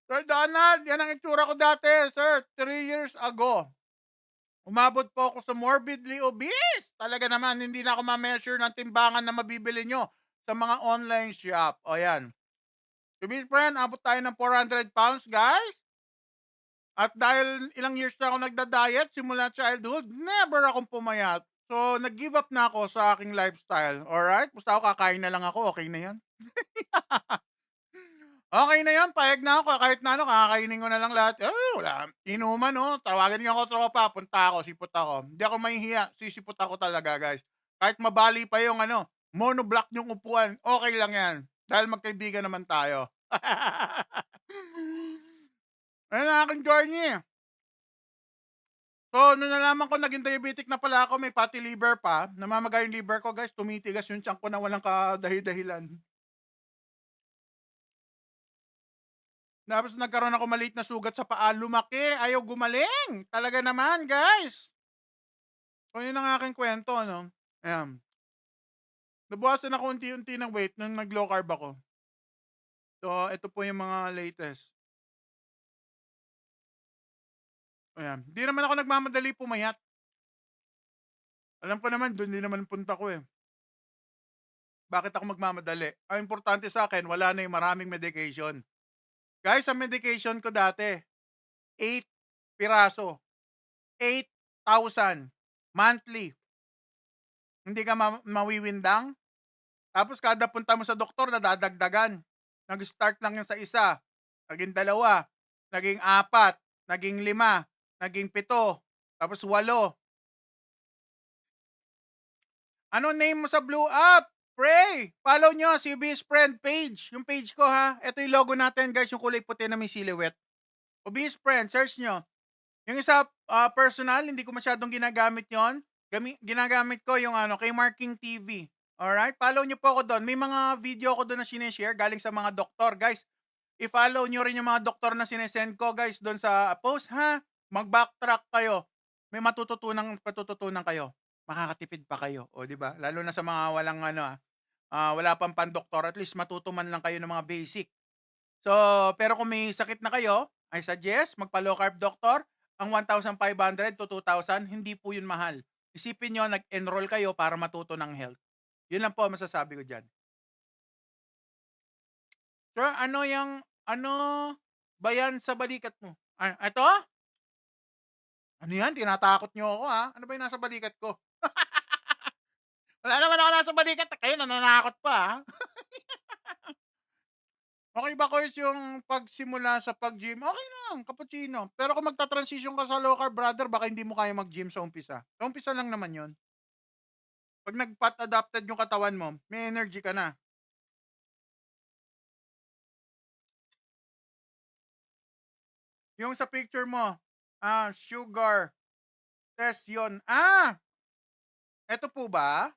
Sir Donald, yan ang itsura ko dati, sir, 3 years ago. Umabot po ako sa morbidly obese. Talaga naman, hindi na ako ma-measure ng timbangan na mabibili nyo sa mga online shop. O yan. To be friend, abot tayo ng 400 pounds, guys. At dahil ilang years na ako nagda-diet simula childhood, never akong pumayat. So, nag-give up na ako sa aking lifestyle, alright? Basta ako kakain na lang ako, okey na 'yan. Okey na 'yan, payag na ako kahit na ano, kakakainin ko na lang lahat. Wala inuman 'no, tawagan niyo ako tropa, punta ako, sipot ako. Hindi ako mahihiya, sisipot ako talaga, guys. Kahit mabali pa yung ano, monoblock yung upuan, okey lang 'yan, dahil magkaibigan naman tayo. Ayan ang aking journey. So, nung nalaman ko naging diabetic na pala ako, may fatty liver pa, namamaga yung liver ko, guys, tumitigas yung tiyan ko na walang kadahi-dahilan. Tapos nagkaroon ako maliit na sugat sa paa, lumaki, ayaw gumaling. Talaga naman, guys. So, yun ang aking kwento, ano. Ayan. Nabawasan ako unti-unti ng weight nung nag-low carb ako. So, ito po yung mga latest. Ayan. Di naman ako nagmamadali pumayat. Alam ko naman, dun din naman punta ko eh. Bakit ako magmamadali? Ang importante sa akin, wala na yung maraming medication. Guys, ang medication ko dati, 8 piraso. 8,000 monthly. Hindi ka mawiwindang. Tapos kada punta mo sa doktor, nadadagdagan. Nag-start lang yung sa isa, naging 2, naging 4, naging 5, naging 7, tapos 8. Ano name mo sa Blue App? Pray! Follow nyo si Obese Friend page. Yung page ko ha. Ito yung logo natin guys, yung kulay puti na may silhouette. Obese Friend, search nyo. Yung isa, personal, hindi ko masyadong ginagamit yon. Ginagamit ko yung ano, kay Marking TV. Alright? Follow nyo po ako doon. May mga video ko doon na sinishare galing sa mga doktor. Guys, i-follow nyo rin yung mga doktor na sinesend ko guys doon sa post ha. Mag-backtrack kayo. May patututunan kayo. Makakatipid pa kayo. O, di ba? Lalo na sa mga walang ano, wala pang pandoktor. At least matutuman lang kayo ng mga basic. So, pero kung may sakit na kayo, I suggest magpa-low carb doctor. Ang 1,500 to 2,000, hindi po yun mahal. Isipin nyo, nag-enroll kayo para matuto ng health. Yun lang po ang masasabi ko dyan. Sir, ano ba yan sa balikat mo? Ito? Ano yan? Tinatakot nyo ako ha? Ano ba yung nasa balikat ko? Wala naman ako nasa balikat. Kayo nananakot pa ha? Okay ba course yung pagsimula sa pag-gym? Okay lang, cappuccino. Pero kung magta-transition ka sa low carb, brother, baka hindi mo kaya mag-gym sa umpisa. Sa umpisa lang naman yon. Pag nag-fat adapted yung katawan mo, may energy ka na. Yung sa picture mo, sugar test yon. Eto po ba?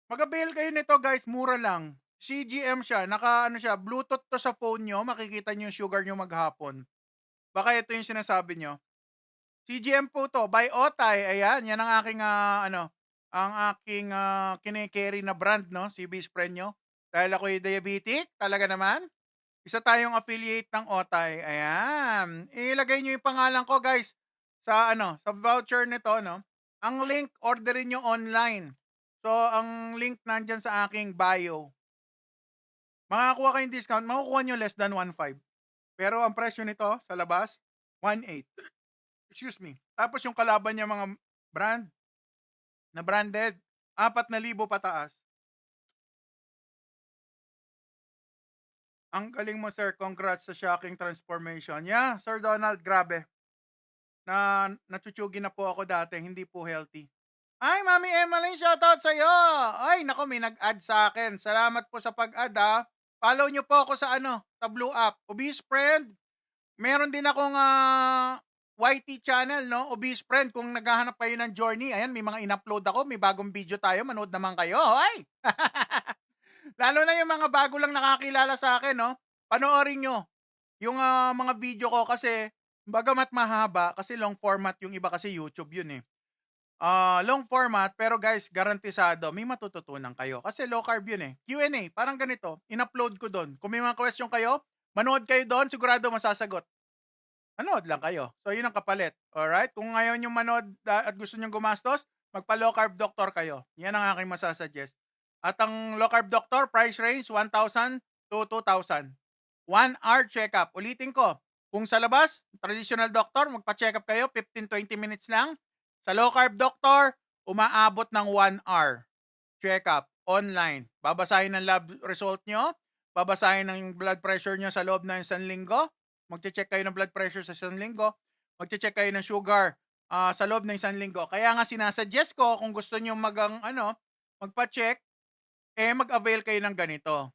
Mag-avail kayo nito guys, mura lang. CGM siya, ano siya, Bluetooth to sa phone nyo, makikita nyo yung sugar nyo maghapon. Baka ito yung sinasabi nyo. CGM po to, by Otay, ayan, yan ang aking, ang aking kine-carry na brand, no, si Base Friend nyo. Dahil ako'y diabetic, talaga naman. Isa tayong affiliate ng Otay, ayan. Ilagay nyo yung pangalan ko, guys, sa sa voucher nito, no. Ang link, orderin nyo online. So, ang link nandyan sa aking bio. Makakakuha kayong discount, makukuha nyo less than 1.5. Pero ang presyo nito sa labas, 1.8. Excuse me. Tapos yung kalaban niya mga brand na branded, 4,000 pataas. Ang galing mo, sir. Congrats sa shocking transformation. Yeah, Sir Donald, grabe. Natsutsugin na po ako dati, hindi po healthy. Ay, Mami Emmeline, shoutout sa'yo. Ay, nako, may nag-add sa akin. Salamat po sa pag-add, ha. Follow nyo po ako sa sa Blue App. Obese Friend. Meron din akong YT channel, no? Obese Friend. Kung naghahanap kayo ng journey, ayan, may mga in-upload ako. May bagong video tayo. Manood naman kayo. Ay! Lalo na yung mga bago lang nakakilala sa akin, no? Panoorin nyo yung mga video ko kasi bagamat mahaba, kasi long format yung iba kasi YouTube yun eh. Long format, pero guys, garantisado, may matututunan kayo. Kasi low carb yun eh. Q&A, parang ganito, in-upload ko doon. Kung may mga question kayo, manood kayo doon, sigurado masasagot. Manood lang kayo. So, yun ang kapalit. Alright? Kung ngayon yung manood at gusto nyong gumastos, magpa-low carb doctor kayo. Yan ang aking masasuggest. At ang low carb doctor, price range, 1,000 to 2,000. 1 hour checkup. Ulitin ko, Kung sa labas, traditional doctor, magpa-check up kayo, 15-20 minutes lang. Sa low carb doctor, umaabot ng 1 hour. Check up, online. Babasahin ang lab result nyo, babasahin ang blood pressure nyo sa loob ng 1 linggo, magche-check kayo ng blood pressure sa 1 linggo, magche-check kayo ng sugar sa loob ng 1 linggo. Kaya nga sinasuggest ko kung gusto nyo magpa-check, mag-avail kayo ng ganito.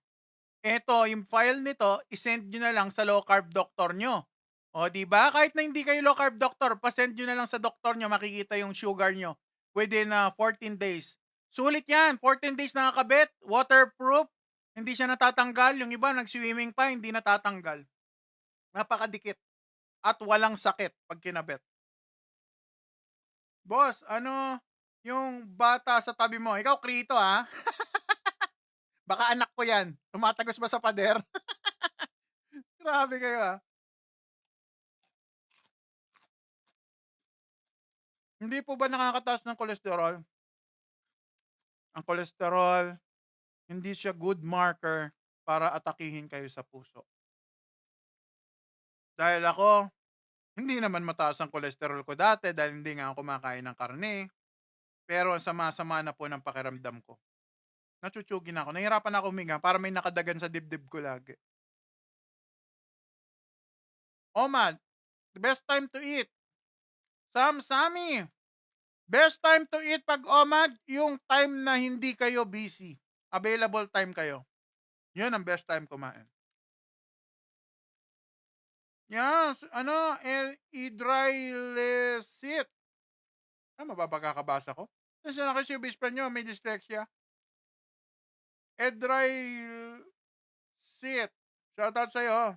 Eto, yung file nito, isend nyo na lang sa low carb doctor nyo. O, di ba? Kahit na hindi kayo low carb doctor, pasend nyo na lang sa doktor nyo, makikita yung sugar nyo within 14 days. Sulit yan, 14 days nakakabit, waterproof, hindi siya natatanggal. Yung iba, nag-swimming pa, hindi natatanggal. Napakadikit. At walang sakit pag kinabit. Boss, yung bata sa tabi mo, ikaw krito ha? Baka anak ko yan. Tumatagos ba sa pader? Grabe kayo ha. Hindi po ba nakakataas ng kolesterol? Ang kolesterol, hindi siya good marker para atakihin kayo sa puso. Dahil ako, hindi naman mataas ang kolesterol ko dati dahil hindi nga ako kumakain ng karne. Pero sama-sama na po ng pakiramdam ko. Natsutsugin ako. Nahihirapan ako huminga para may nakadagan sa dibdib ko lagi. Omad, the best time to eat. Sami, best time to eat pag omad, yung time na hindi kayo busy. Available time kayo. Yun ang best time kumain. Yes, Idrylesit. Mababagkakabasa ko. Kasi na kasi yung best friend nyo, may dyslexia. Idrylesit. Shoutout sa'yo.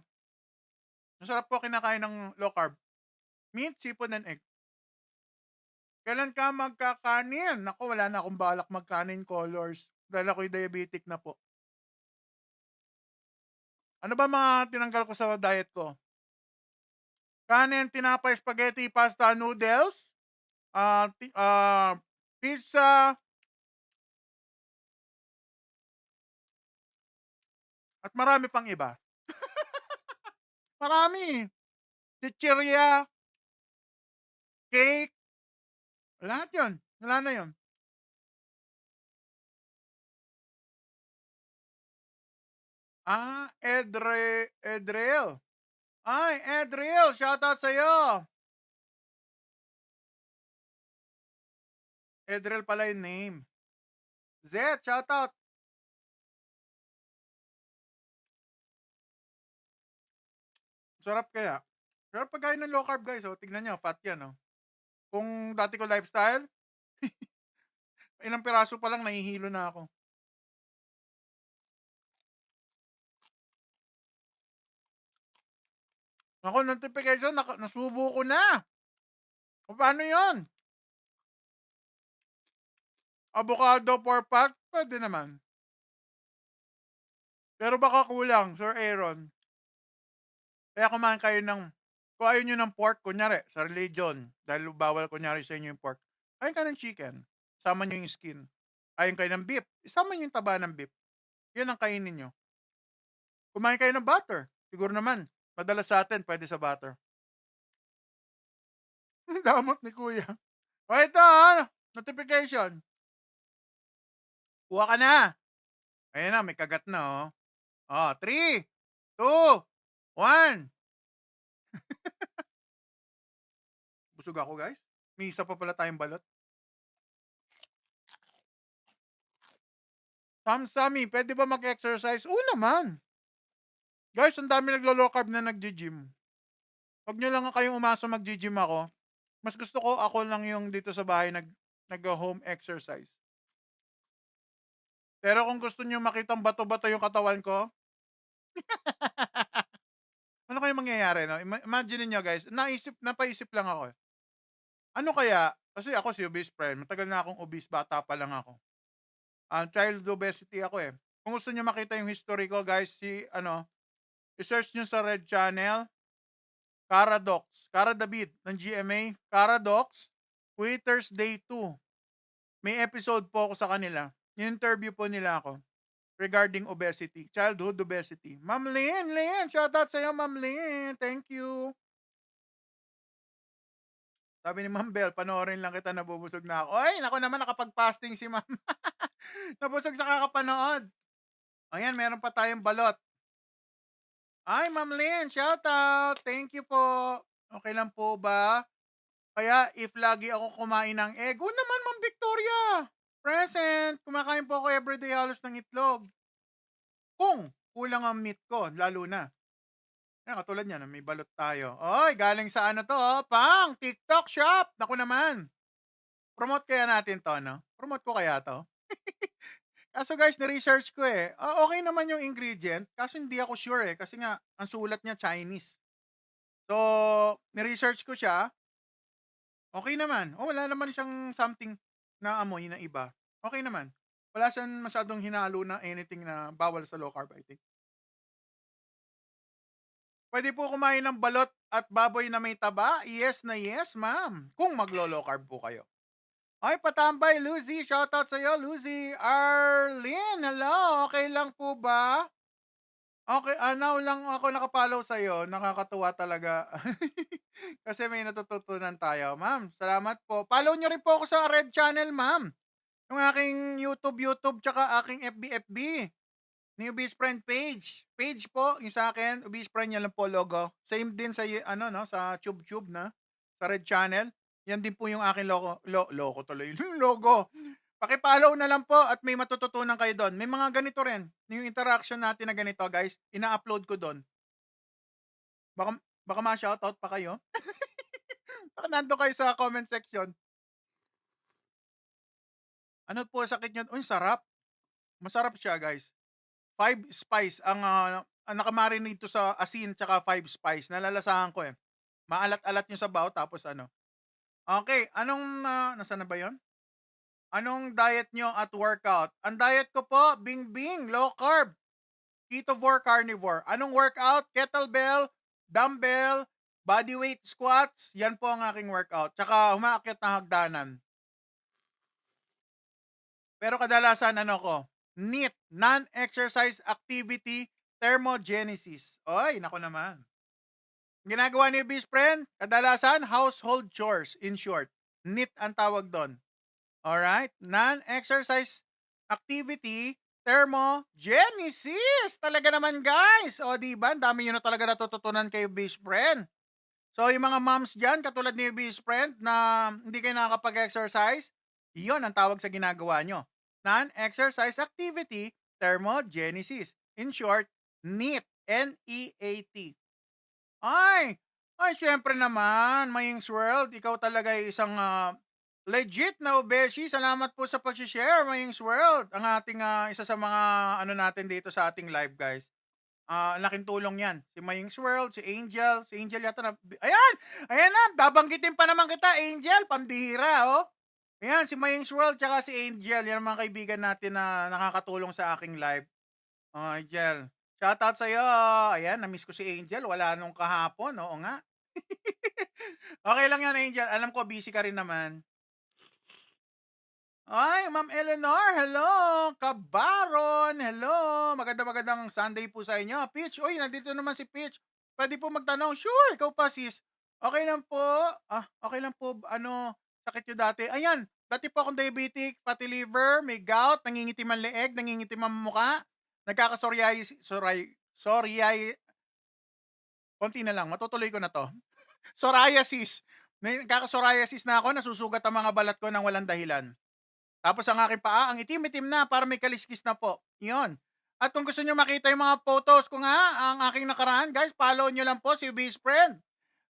Masarap po kinakain ng low carb. Meat, sipon, and egg. Kailan ka magkakanin? Naku, wala na akong balak magkanin colors. Dahil ako'y diabetic na po. Ano ba mga tinanggal ko sa diet ko? Kanin, tinapay, spaghetti, pasta, noodles, pizza, at marami pang iba. Marami. Chichirya, cake, lahat yun. Wala na yun. Edrel. Ay, Edrel, shoutout sa'yo. Edrel pala yung name. Zed, shoutout. Sarap kaya. Pero pagkain ng low carb guys, tignan nyo, fat yan. Kung dati ko lifestyle, ilang piraso pa lang nahihilo na ako. Ako, notification, nasubo ko na. Paano yun? Avocado 4 pack? Pwede naman. Pero baka kulang, Sir Aaron. Kaya kumain kayo kung ayaw nyo ng pork, kunyari, sa religion, dahil bawal kunyari sa inyo yung pork, ayaw ka ng chicken, sama nyo yung skin. Ayaw kayo ng beef, isama nyo yung taba ng beef. Yan ang kainin nyo. Kumain kayo ng butter, siguro naman, madalas sa atin, pwede sa butter. Damot ni kuya. O ito notification. Kuha ka na. Ayan na, may kagat na 3, 2, 1. Busog ako guys. May isa pa pala tayong balot. Sami, pwede ba mag-exercise? Oo naman. Guys, ang dami naglo-low carb na nag-gym. Huwag nyo lang kayong umasa mag-gym ako. Mas gusto ko ako lang yung dito sa bahay nag-home exercise. Pero kung gusto nyo makitang bato-bato yung katawan ko, ano kayo mangyayari, no? Imagine niyo guys, napaisip lang ako. Ano kaya, kasi ako si obese friend, matagal na akong obese, bata pa lang ako. Child obesity ako eh. Kung gusto niyo makita yung history ko guys, i-search nyo sa Red Channel, Cara David ng GMA, Caradox, Quitters Day 2. May episode po ako sa kanila. In-interview po nila ako. regarding obesity, childhood obesity. Ma'am Lynn, shoutout sa'yo, Ma'am Lynn. Thank you. Sabi ni Ma'am Bell, panoorin lang kita, nabubusog na ako. Ay, naku naman, nakapag-fasting si Ma'am. Nabusog sa kakapanood. Ayan, meron pa tayong balot. Ay, Ma'am Lynn, shoutout. Thank you po. Okay lang po ba? Kaya if lagi ako kumain ng egg, oo naman, Ma'am Victoria. Present. Kumakain po ako everyday halos ng itlog. Kung kulang ang meat ko, lalo na. Ayan, katulad niyan, may balot tayo. Oy, galing sa ano to, oh, pang TikTok shop. Naku naman. Promote kaya natin to, no? Promote ko kaya to? Kaso guys, ni-research ko eh. Okay naman yung ingredient, kaso hindi ako sure eh. Kasi nga, ang sulat niya Chinese. So, ni-research ko siya. Okay naman. Oh, wala naman siyang something na amoy na iba. Okay naman. Wala siyang masyadong hinalo na anything na bawal sa low carb, I think. Pwede po kumain ng balot at baboy na may taba? Yes na yes, ma'am. Kung maglo-low carb po kayo. Ay, patambay, Lucy. Shoutout sa'yo, Lucy. Arlene, hello. Okay lang po ba? Okay, now lang ako nakapollow sa'yo. Nakakatuwa talaga. Kasi may natututunan tayo. Ma'am, salamat po. Follow nyo rin po ako sa Red Channel, ma'am. Yung aking YouTube, tsaka aking FB. Ni Ubis Friend page. Page po, yung sa akin, Ubis Friend, yan lang po logo. Same din sa, ano, no, sa TubeTube na, sa Red Channel. Yan din po yung aking logo tuloy. Logo. Paki-follow na lang po at may matututunan kayo doon. May mga ganito rin. Yung interaction natin na ganito, guys, ina-upload ko doon. Baka ma-shoutout pa kayo. Baka nando kayo sa comment section. Ano po sakit nyo? Uy, sarap. Masarap siya, guys. 5 spice ang nakamarinate sa asin tsaka 5 spice. Nalalasahan ko eh. Maalat-alat yung sabaw tapos ano. Okay, anong nasaan na ba 'yon? Anong diet nyo at workout? Ang diet ko po, bing low carb, ketovore, carnivore. Anong workout? Kettlebell, dumbbell, bodyweight squats. Yan po ang aking workout. Tsaka umaakyat na hagdanan. Pero kadalasan ano ko, NEAT, non-exercise activity thermogenesis. Oy, nako naman. Ginagawa ni Best Friend, kadalasan household chores, in short. NEAT ang tawag doon. Alright? Non-exercise activity thermogenesis. Talaga naman, guys. O, diba? Ang dami nyo na talaga natututunan kay Best Friend. So, yung mga moms dyan, katulad ni Best Friend, na hindi kayo nakakapag-exercise, iyon ang tawag sa ginagawa nyo. Non-exercise activity thermogenesis. In short, NEAT. N-E-A-T. Ay, syempre naman, Maying's World, ikaw talaga ay isang legit na obeshi. Salamat po sa pag-share, Maying's World. Ang ating isa sa mga ano natin dito sa ating live, guys. Laking tulong yan. Si Maying's World, si Angel. Si Angel yata na... Ayan na, babanggitin pa naman kita, Angel. Pambihira, oh. Ayan, si Maying's World, tsaka si Angel. Yan ang mga kaibigan natin na nakakatulong sa aking live. Angel. Shoutout sa'yo. Ayan, na-miss ko si Angel. Wala nung kahapon. Oo nga. Okay lang yan, Angel. Alam ko, busy ka rin naman. Ay, Ma'am Eleanor, hello. Kabaron, hello. Magandang Sunday po sa inyo. Peach, uy, nandito naman si Peach. Pwede po magtanong. Sure, ikaw pa, sis. Okay lang po. Okay lang po. Ano, sakit nyo dati? Ayan, dati po akong diabetic, fatty liver, may gout, nangingitim ang leeg, nangingitim ang mukha, nagkaka-psoriasis, konti na lang, matutuloy ko na to. Psoriasis. Nagkaka-psoriasis na ako, nasusugat ang mga balat ko ng walang dahilan. Tapos ang aking paa, ang itim-itim na, para may kaliskis na po. Yun. At kung gusto nyo makita yung mga photos ko nga, ang aking nakaraan, guys, follow nyo lang po si Obese Friend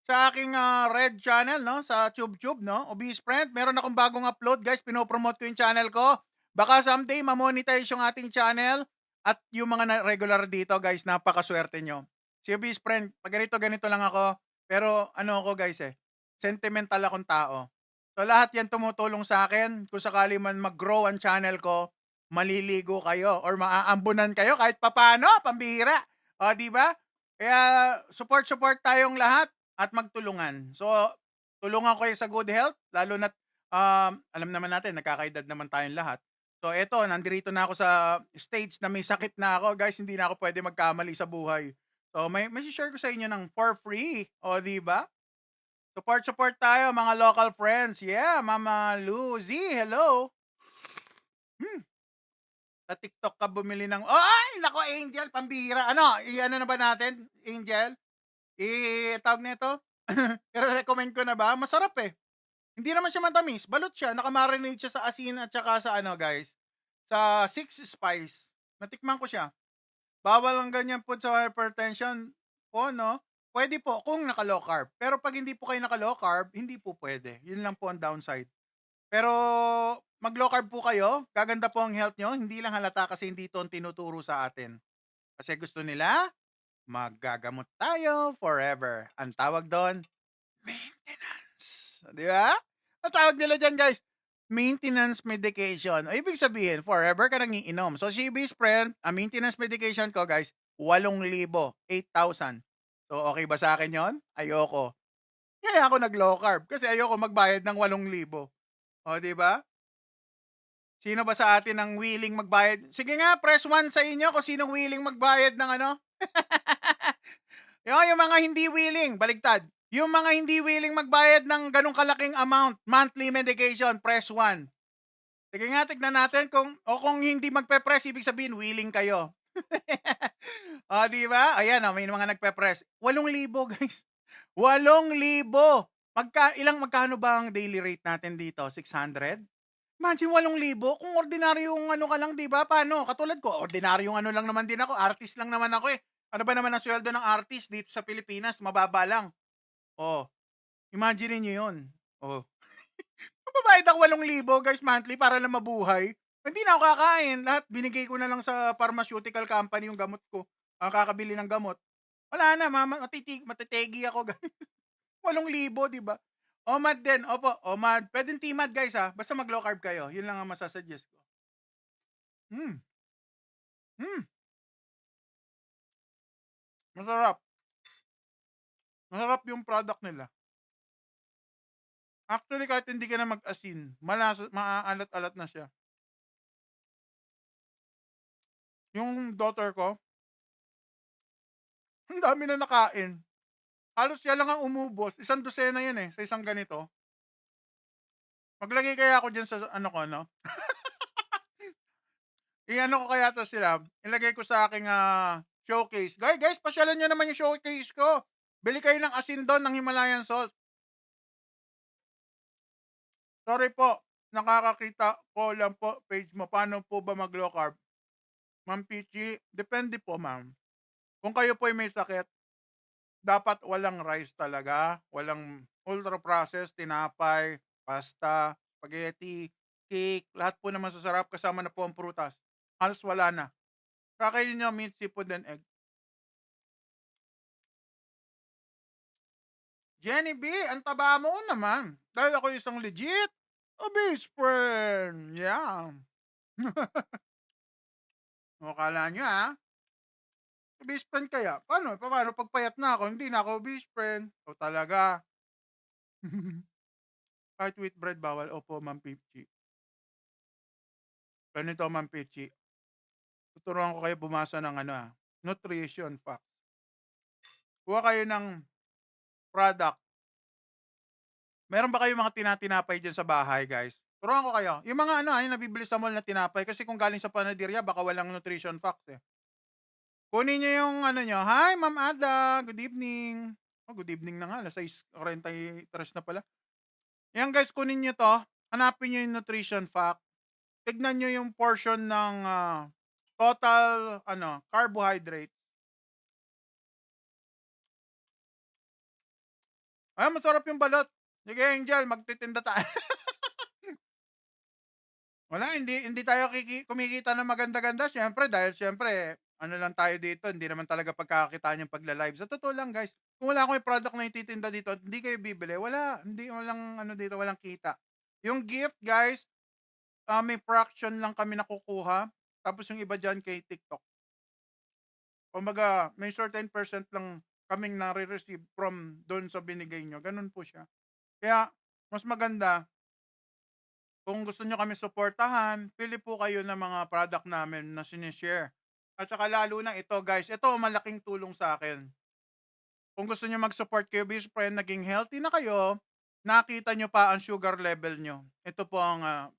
sa aking Red Channel, no? Sa TubeTube, no? Obese Friend, meron akong bagong upload, guys. Pinopromote ko yung channel ko. Baka someday, mamonetize yung ating channel. At yung mga regular dito, guys, napakaswerte nyo. Si Obese Friend, pag ganito lang ako. Pero ano ako, guys, sentimental akong tao. So lahat yan tumutulong sa akin. Kung sakali man mag-grow ang channel ko, maliligo kayo or maaambunan kayo kahit papano, pambihira. O, di ba? Kaya support tayong lahat at magtulungan. So, tulungan ko kayo sa good health, lalo na alam naman natin, nagkakaedad naman tayong lahat. So eto, nandirito na ako sa stage na may sakit na ako, guys, hindi na ako pwede magkamali sa buhay. So may share ko sa inyo ng for free, o 'di ba? Support tayo mga local friends. Yeah, Mama Lucy, hello. Hmm, sa TikTok ka bumili ng ay naku Angel, pambihira. Ano, i-ano na ba natin, Angel? Tawag nito, ire-recommend ko na ba? Masarap, eh. Hindi naman siya matamis, balot siya, naka-marinate siya sa asin at saka sa ano, guys, sa six spice. Natikman ko siya. Bawal ang ganyan po sa hypertension po 'no, puwede po kung naka-low carb. Pero 'pag hindi po kayo naka-low carb, hindi po puwede. 'Yun lang po ang downside. Pero mag-low carb po kayo, gaganda po ang health niyo, hindi lang halata kasi hindi 'to ang tinuturo sa atin. Kasi gusto nila maggagamot tayo forever. Ang tawag do'n, maintenance, 'di ba? Ang tawag nila diyan, guys, maintenance medication. O ibig sabihin, forever ka nang iinom. So, si best friend, ang maintenance medication ko, guys, 8,000, 8,000. So, okay ba sa akin 'yon? Ayoko. Kaya ako nag-low carb kasi ayoko magbayad ng 8,000. O, 'di ba? Sino ba sa atin ang willing magbayad? Sige nga, press 1 sa inyo kung sinong willing magbayad ng ano. Yung mga hindi willing, baligtad. Yung mga hindi willing magbayad ng ganong kalaking amount, monthly medication, press 1. Sige nga, tignan natin kung hindi magpe-press, ibig sabihin willing kayo. Di ba? Ayan, may mga nagpe-press. 8,000 guys. 8,000. Magkano ba ang daily rate natin dito? 600? Imagine 8,000 kung ordinaryong ano ka lang, 'di ba? Paano? Katulad ko, ordinaryong ano lang naman din ako, artist lang naman ako eh. Ano ba naman ang sweldo ng artist dito sa Pilipinas? Mababa lang. Oh, imagine niyo 'yun. Oh, magbabayad ako 8,000 guys monthly para lang mabuhay. Hindi na ako kakain. Lahat binigay ko na lang sa pharmaceutical company yung gamot ko. Ang kakabili ng gamot. Wala na, matitegi ako guys. 8,000, 'di ba? OMAD din, opo, OMAD. Puwedeng TMAD guys, basta mag-low carb kayo. 'Yun lang ang masa-suggest ko. Hmm, hmm, masarap. Masarap yung product nila. Actually, kahit hindi ka na mag-asin, maaalat-alat na siya. Yung daughter ko, ang dami na nakain. Halos siya lang ang umubos, isang dosena 'yan, sa isang ganito. Maglagay kaya ako diyan sa ano ko 'no, i-ano ko kaya 'to sila, ilagay ko sa aking, showcase. Guys, pasyalan niyo naman yung showcase ko. Bili kayo ng asin dun ng Himalayan salt. Sorry po, nakakakita ko lang po page mo. Paano po ba mag-low carb? Ma'am Peachy, depende po ma'am. Kung kayo po ay may sakit, dapat walang rice talaga, walang ultra processed, tinapay, pasta, spaghetti, cake, lahat po na masasarap kasama na po ang prutas. Halos wala na. Kakainin niyo meat, seafood, and egg. Jenny B, ang taba mo naman. Dahil ako isang legit obese friend. Yeah. O, kala niyo obese friend kaya? Paano pag payat na ako, hindi na ako obese friend? O talaga. Kahit wheat bread bawal? Opo, Ma'am Peachy. Ganito, Ma'am Peachy, tuturuan ko kayo bumasa ng ano, nutrition facts. Kuha kayo ng product. Meron ba kayong mga tinatinapay diyan sa bahay, guys? Turuan ko kayo. Yung mga ano, yung nabibili sa mall na tinapay kasi kung galing sa panaderia baka walang nutrition facts, eh. Kunin niyo yung ano niyo, "Hi, Ma'am Ada, good evening." Oh, good evening na nga, 6:43 na pala. 'Yan guys, kunin niyo 'to, hanapin niyo yung nutrition fact, tignan niyo yung portion ng, total ano, carbohydrate. Masarap yung balot. Sige Angel, magtitinda tayo. Wala, hindi tayo kumikita ng maganda-ganda siyempre dahil siyempre ano lang tayo dito, hindi naman talaga pagkakakitaan yung pagla-live. Sa totoo lang guys, kung wala akong product na ititinda dito at hindi kayo bibili, walang ano dito, walang kita. Yung gift guys, may fraction lang kami nakukuha, tapos yung iba diyan kay TikTok. Kumbaga may certain percent lang kaming nare-receive from dun sa binigay niyo, ganun po siya. Kaya mas maganda Kung gusto nyo kami suportahan, pili po kayo ng mga product namin na sinishare. At saka lalo na ito guys, ito malaking tulong sa akin. Kung gusto niyo mag-support kay Best Friend, naging healthy na kayo, nakita niyo pa ang sugar level niyo. Ito po ang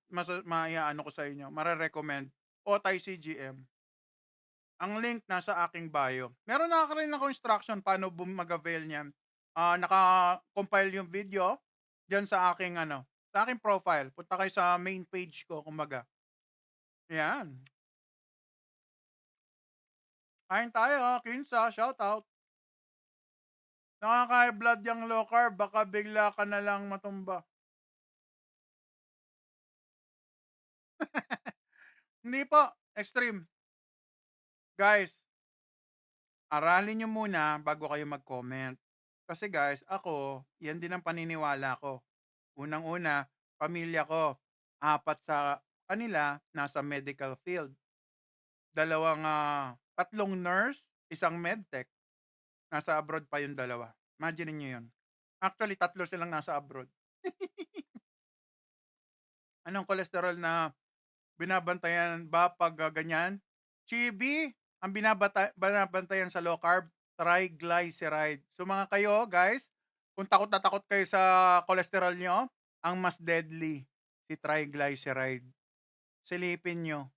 maiaano ko sa inyo, mare-recommend. Otay CGM. Ang link nasa aking bio. Meron na rin ako instruction paano mag-avail niyan. Naka-compile yung video diyan sa aking sa aking profile. Punta kayo sa main page ko kumbaga. Yan. Kain tayo, Kinsa, shout out. Nakaka-high blood yang low carb, baka bigla ka na lang matumba. Hindi po, extreme. Guys, aralin niyo muna bago kayo mag-comment. Kasi guys, ako, yan din ang paniniwala ko. Unang-una, pamilya ko, 4 sa kanila nasa medical field. Tatlong nurse, isang medtech. Nasa abroad pa yung dalawa. Imagine niyo yun. Actually, 3 silang nasa abroad. Anong cholesterol na binabantayan ba 'pag, ganyan? Chibi, ang binabantayan sa low carb, triglyceride. So, mga kayo guys, kung takot na takot kayo sa cholesterol niyo, ang mas deadly, si triglyceride. Silipin niyo.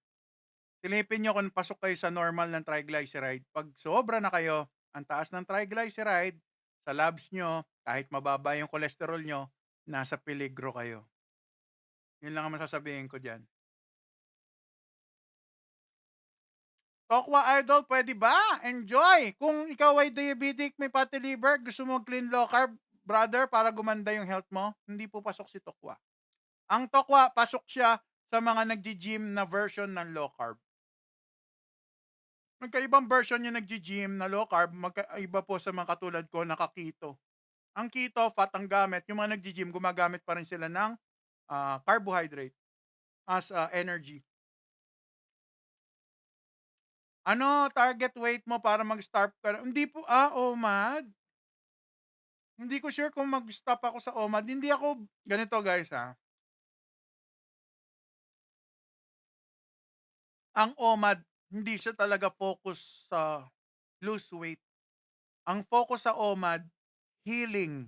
Silipin niyo kung pasok kayo sa normal ng triglyceride. 'Pag sobra na kayo, ang taas ng triglyceride, sa labs niyo, kahit mababa yung cholesterol niyo, nasa peligro kayo. Yun lang ang masasabihin ko diyan. Tokwa Idol, pwede ba? Enjoy! Kung ikaw ay diabetic, may fatty liver, gusto mo clean low carb, brother, para gumanda yung health mo, hindi po pasok si Tokwa. Ang Tokwa, pasok siya sa mga nagji-gym na version ng low carb. Magkaibang version yung nagji-gym na low carb, magkaiba po sa mga katulad ko, naka-keto. Ang keto, fat ang gamit. Yung mga nagji-gym, gumagamit pa rin sila ng carbohydrate as energy. Ano target weight mo para mag-start ka? Hindi po, OMAD. Hindi ko sure kung mag-stop ako sa OMAD. Hindi ako, ganito guys ang OMAD, hindi siya talaga focus sa lose weight. Ang focus sa OMAD, healing.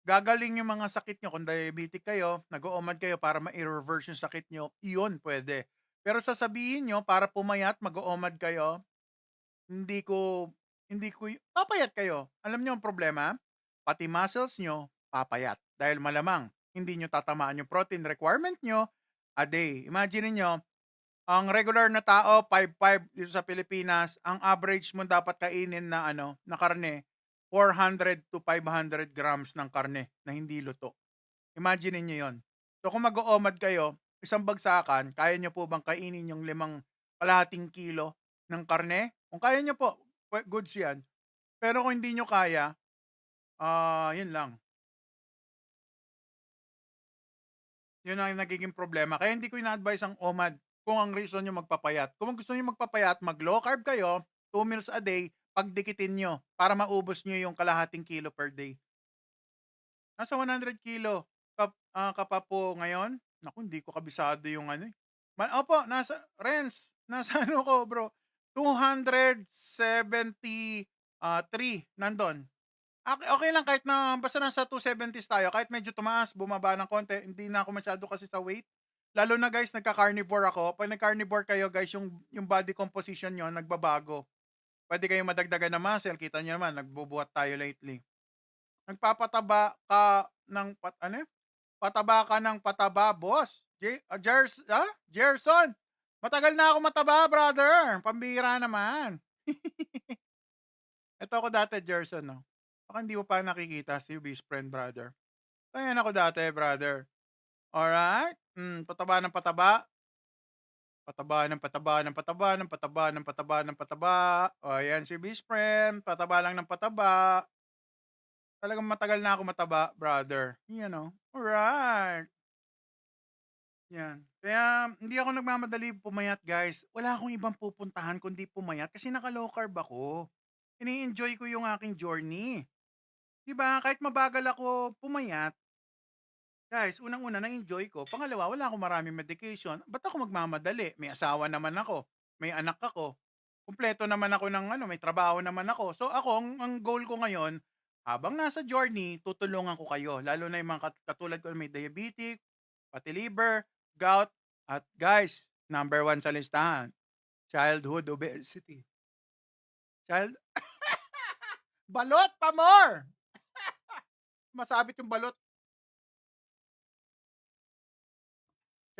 Gagaling yung mga sakit nyo. Kung diabetic kayo, nag-OMAD kayo para ma-reverse yung sakit nyo, iyon pwede. Pero sasabihin nyo, para pumayat, mag-OMAD kayo, hindi ko papayat kayo. Alam niyo ang problema? Pati muscles niyo papayat dahil malamang hindi niyo tatamaan yung protein requirement niyo a day. Imagine niyo, ang regular na tao 5'5" dito sa Pilipinas, ang average mo dapat kainin na na karne 400 to 500 grams ng karne na hindi luto. Imagine niyo 'yon. So kung mag-o-OMAD kayo, isang bagsakan, kaya niyo po bang kainin yung 5 kalahating kilo ng karne? Kung kaya niyo po, goods 'yan. Pero kung hindi niyo kaya, 'yun lang. 'Yun ang nagiging problema. Kaya hindi ko ina-advise ang OMAD kung ang reason niyo magpapayat. Kung gusto niyo magpapayat, mag-low carb kayo, 2 meals a day, pagdikitin niyo para maubos niyo yung 1/2 kilo per day. Nasa 100 kilo ka pa po ngayon? Naku, hindi ko kabisado yung opo, nasa nasa ko bro, 273 nandun. Okey lang kahit na basta nasa 270s tayo, kahit medyo tumaas, bumaba ng konti, hindi na ako masyado kasi sa weight. Lalo na guys, nagka-carnivore ako. 'Pag nag-carnivore kayo guys, yung body composition niyo nagbabago. Puwede kayong madagdagan ng muscle, kita niyo naman nagbubuhat tayo lately. Nagpapataba ka ng pataba ka ng pataba, boss. Gerson, matagal na ako mataba, brother, pambihira naman. Eto ako dati, Gerson, 'no. Baka hindi mo pa nakikita si best friend, brother. Ayan ako dati, brother. Alright, pataba ng pataba, pataba ng pataba ng pataba ng pataba ng pataba ng pataba. O ayan si best friend, pataba lang ng pataba. Talagang matagal na ako mataba, brother. Yan, oh. Alright. Yan. Kaya hindi ako nagmamadali pumayat, guys. Wala akong ibang pupuntahan kundi pumayat kasi naka-low carb ako. Ini-enjoy ko yung aking journey. 'Di ba? Kahit mabagal ako pumayat, Guys, unang-una na-enjoy ko. Pangalawa, wala akong maraming medication. Ba't ako magmamadali? May asawa naman ako, may anak ako. Kumpleto naman ako ng ano, may trabaho naman ako. So ako, ang goal ko ngayon, habang nasa journey, tutulungan ko kayo. Lalo na yung mga katulad ko na may diabetic, pati liver, gout, at guys, number one sa listahan, childhood obesity. Child, balot pa more! Masabit yung balot.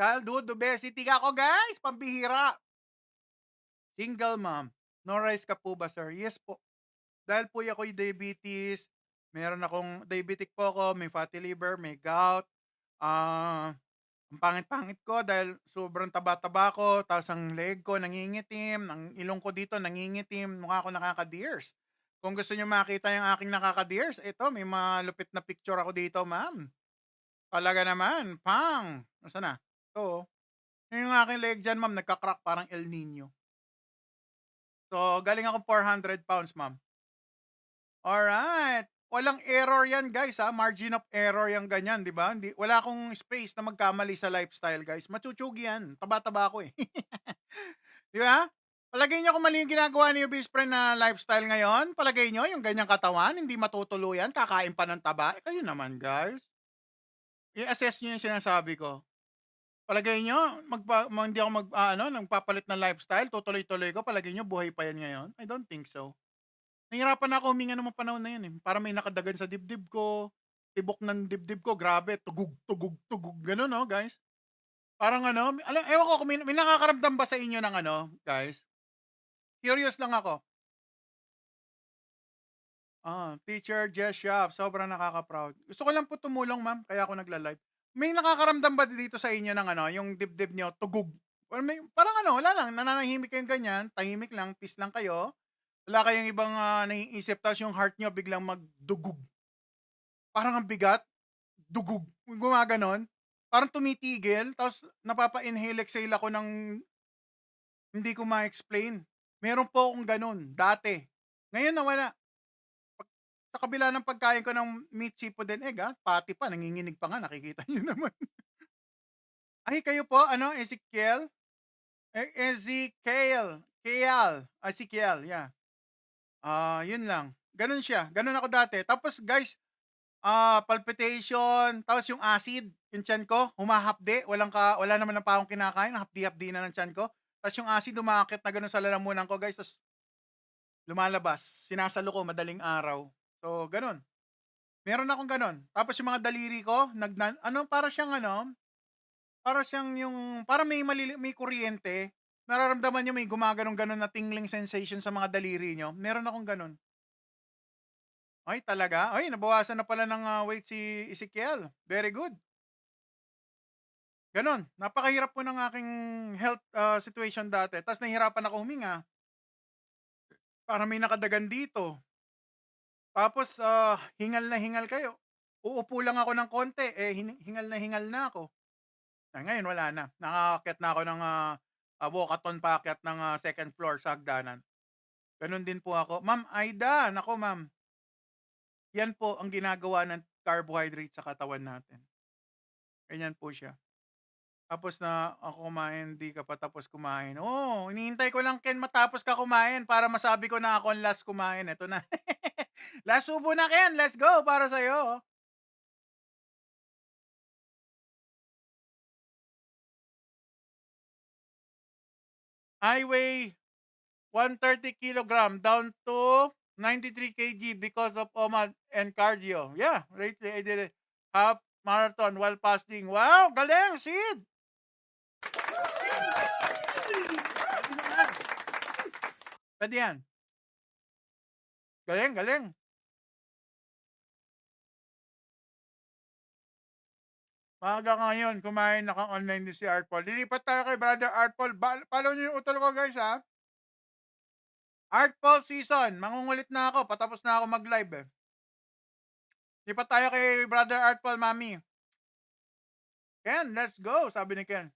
Childhood obesity ako guys, pambihira. Single mom. No rice ka po ba, sir? Yes po. Dahil po ako'y diabetes, meron akong diabetic po ako, may fatty liver, may gout. Ah, ang pangit-pangit ko dahil sobrang taba-taba ko, tapos ang leg ko nangingitim, ang ilong ko dito nangingitim, mukha ako nakaka-deers. Kung gusto niyo makita yung aking nakaka-deers, ito may malupit na picture ako dito, ma'am. Talaga naman, pang. Nasaan na? Ito. Oh. Yung aking leg dyan, ma'am, nagka-crack parang El Nino. So, galing ako 400 pounds, ma'am. Alright. Walang error yan, guys, ha. Margin of error yung ganyan, di ba? Hindi, wala akong space na magkamali sa lifestyle, guys. Matsutsug yan. Taba-taba ko, eh. Di ba? Palagay nyo kung mali yung ginagawa niyo, best friend, na lifestyle ngayon. Palagay nyo, yung ganyang katawan, hindi matutuluyan, kakain pa ng taba. Kayo naman, guys. I-assess nyo yung sinasabi ko. Palagay nyo, hindi ako nagpapalit ng lifestyle, tutuloy-tuloy ko, palagay nyo, buhay pa yan ngayon? I don't think so. Nahihirapan na ako huminga nung mga panahon na yun, eh. Para may nakadagan sa dibdib ko, tibok ng dibdib ko, grabe, tugug, tugug, tugug, gano'n, no, guys? Parang ewan ko kung may nakakaramdam ba sa inyo ng guys? Curious lang ako. Teacher Jess Shop, sobrang nakaka-proud. Gusto ko lang po tumulong, ma'am, kaya ako nagla-live. May nakakaramdam ba dito sa inyo ng yung dibdib niyo tugug? Or may parang wala lang, nananahimik kayong ganyan, tahimik lang, peace lang kayo. Wala kayong ibang naiisip tapos yung heart niyo biglang magdugug. Parang ang bigat, dugug, gumaganon. Parang tumitigil tapos napapa-inhale, exhale ako ng hindi ko ma-explain. Meron po akong gano'n dati. Ngayon nawala. Sa kabila ng pagkain ko ng meat, seafood, and egg, pati pa, nanginginig pa nga, nakikita niyo naman. Ay, kayo po, Ezekiel? Ezekiel. Ezekiel, yeah. Yun lang. Ganun siya. Ganun ako dati. Tapos, guys, palpitation, tapos yung acid, yung tiyan ko, humahapde, wala naman na pa akong kinakain, hapdi-hapdi na ng tiyan ko. Tapos yung acid, umaakit na ganun sa lalamunan ko, guys, tapos lumalabas. Sinasalo ko madaling araw. So, ganun. Meron akong gano'n. Tapos yung mga daliri ko para siyang yung parang may kuryente. Nararamdaman niyo may gumaganon-ganon na tingling sensation sa mga daliri niyo? Meron akong gano'n. Ay talaga? Ay nabawasan na pala ng, weight si Ezekiel. Very good. Gano'n, napakahirap po ng aking health, situation dati ta's nahihirapan ako huminga. Parang may nakadagan dito. Tapos, hingal na hingal kayo. Uupo lang ako ng konti, eh, hingal na ako. Ngayon wala na. Nakaakyat na ako ng, walkathon paakyat ng, 2nd floor sa hagdanan. Gano'n din po ako. Ma'am Aida, naku ma'am, yan po ang ginagawa ng carbohydrate sa katawan natin. Ganyan po siya. Tapos na ako kumain, di ka pa tapos kumain. Oo, hinihintay ko lang Ken matapos ka kumain para masabi ko na ako ang last kumain. Eto na. Last subo na Ken, let's go para sa'yo. I weigh 130 kilogram down to 93 kg because of OMAD and cardio. Yeah, lately I did a half marathon while fasting. Wow, galing, Sid! Pwede naman. Pwede yan. Galing, galing. Maaga ka ngayon, kumain, naka-online din si Art Paul. Lilipat tayo kay Brother Art Paul. Follow niyo yung utol ko, guys, ha? Art Paul season. Mangungulit na ako. Patapos na ako mag-live, eh. Lipat tayo kay Brother Art Paul, mami. Ken, let's go, sabi ni Ken.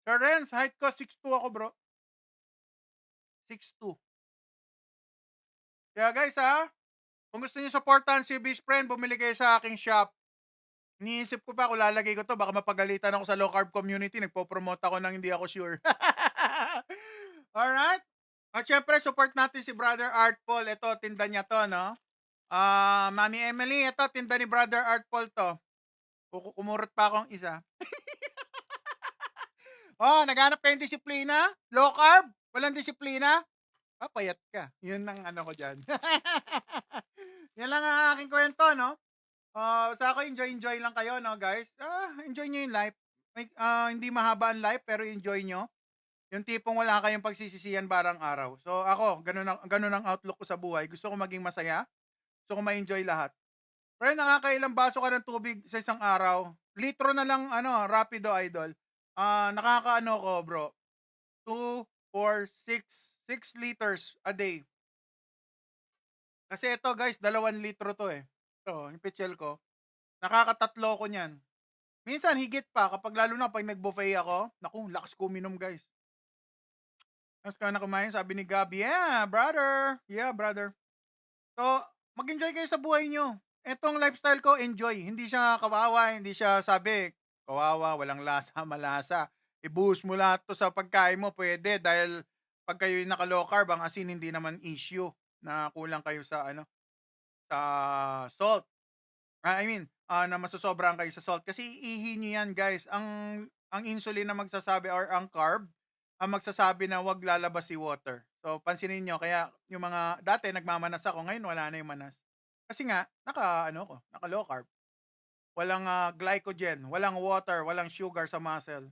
Sir Renz, height ko 6'2 ako, bro. 6'2. Kaya guys, ha? Kung gusto niyo supportan si Best Friend, bumili kayo sa aking shop. Iniisip ko pa kung lalagay ko 'to baka mapagalitan ako sa low carb community, nagpo-promote ako ng hindi ako sure. Alright. At syempre support natin si Brother Art Paul, ito tinda niya 'to 'no. Mami Emily, ito tinda ni Brother Art Paul 'to. Kumurot pa akong isa. Oh, naghanap kayong disiplina? Low carb? Walang disiplina? Payat ka. 'Yun ang ano ko diyan. 'Yan lang ang aking kuwento 'no. Basta ako enjoy lang kayo 'no, guys. Enjoy niyo yung life. Hindi mahaba ang life pero enjoy niyo. Yung tipong wala kayong pagsisisihan barang araw. So ako, ganun ang outlook ko sa buhay. Gusto ko maging masaya. Gusto ko ma-enjoy lahat. Pero nakakailang baso ka ng tubig sa isang araw? Litro na lang ano, rapido idol. Nakakaano ko, bro. 2, 4, 6 liters a day. Kasi ito guys, 2 litro to eh. Ito, yung pichel ko. Nakakatatlo ko niyan. Minsan higit pa kapag lalo na pag nag-buffet ako. Naku, lakas ko uminom guys. Tapos ka na kumain, sabi ni Gabi, yeah, brother. Yeah, brother. So, mag-enjoy kayo sa buhay nyo. Etong lifestyle ko, enjoy. Hindi siya kawawa, hindi siya sabi, kawawa, walang lasa, malasa. I-boost mo lahat to sa pagkain mo, pwede. Dahil pag kayo naka-low carb, ang asin hindi naman issue na kulang kayo sa ano, sa salt. Na masosobrahan kayo sa salt. Kasi ihi nyo yan, guys. Ang insulin na magsasabi or ang carb, ang magsasabi na wag lalabas si water. So, pansinin nyo, kaya yung mga, dati nagmamanas ako, ngayon wala na yung manas. Kasi nga, naka low carb. Walang glycogen, walang water, walang sugar sa muscle.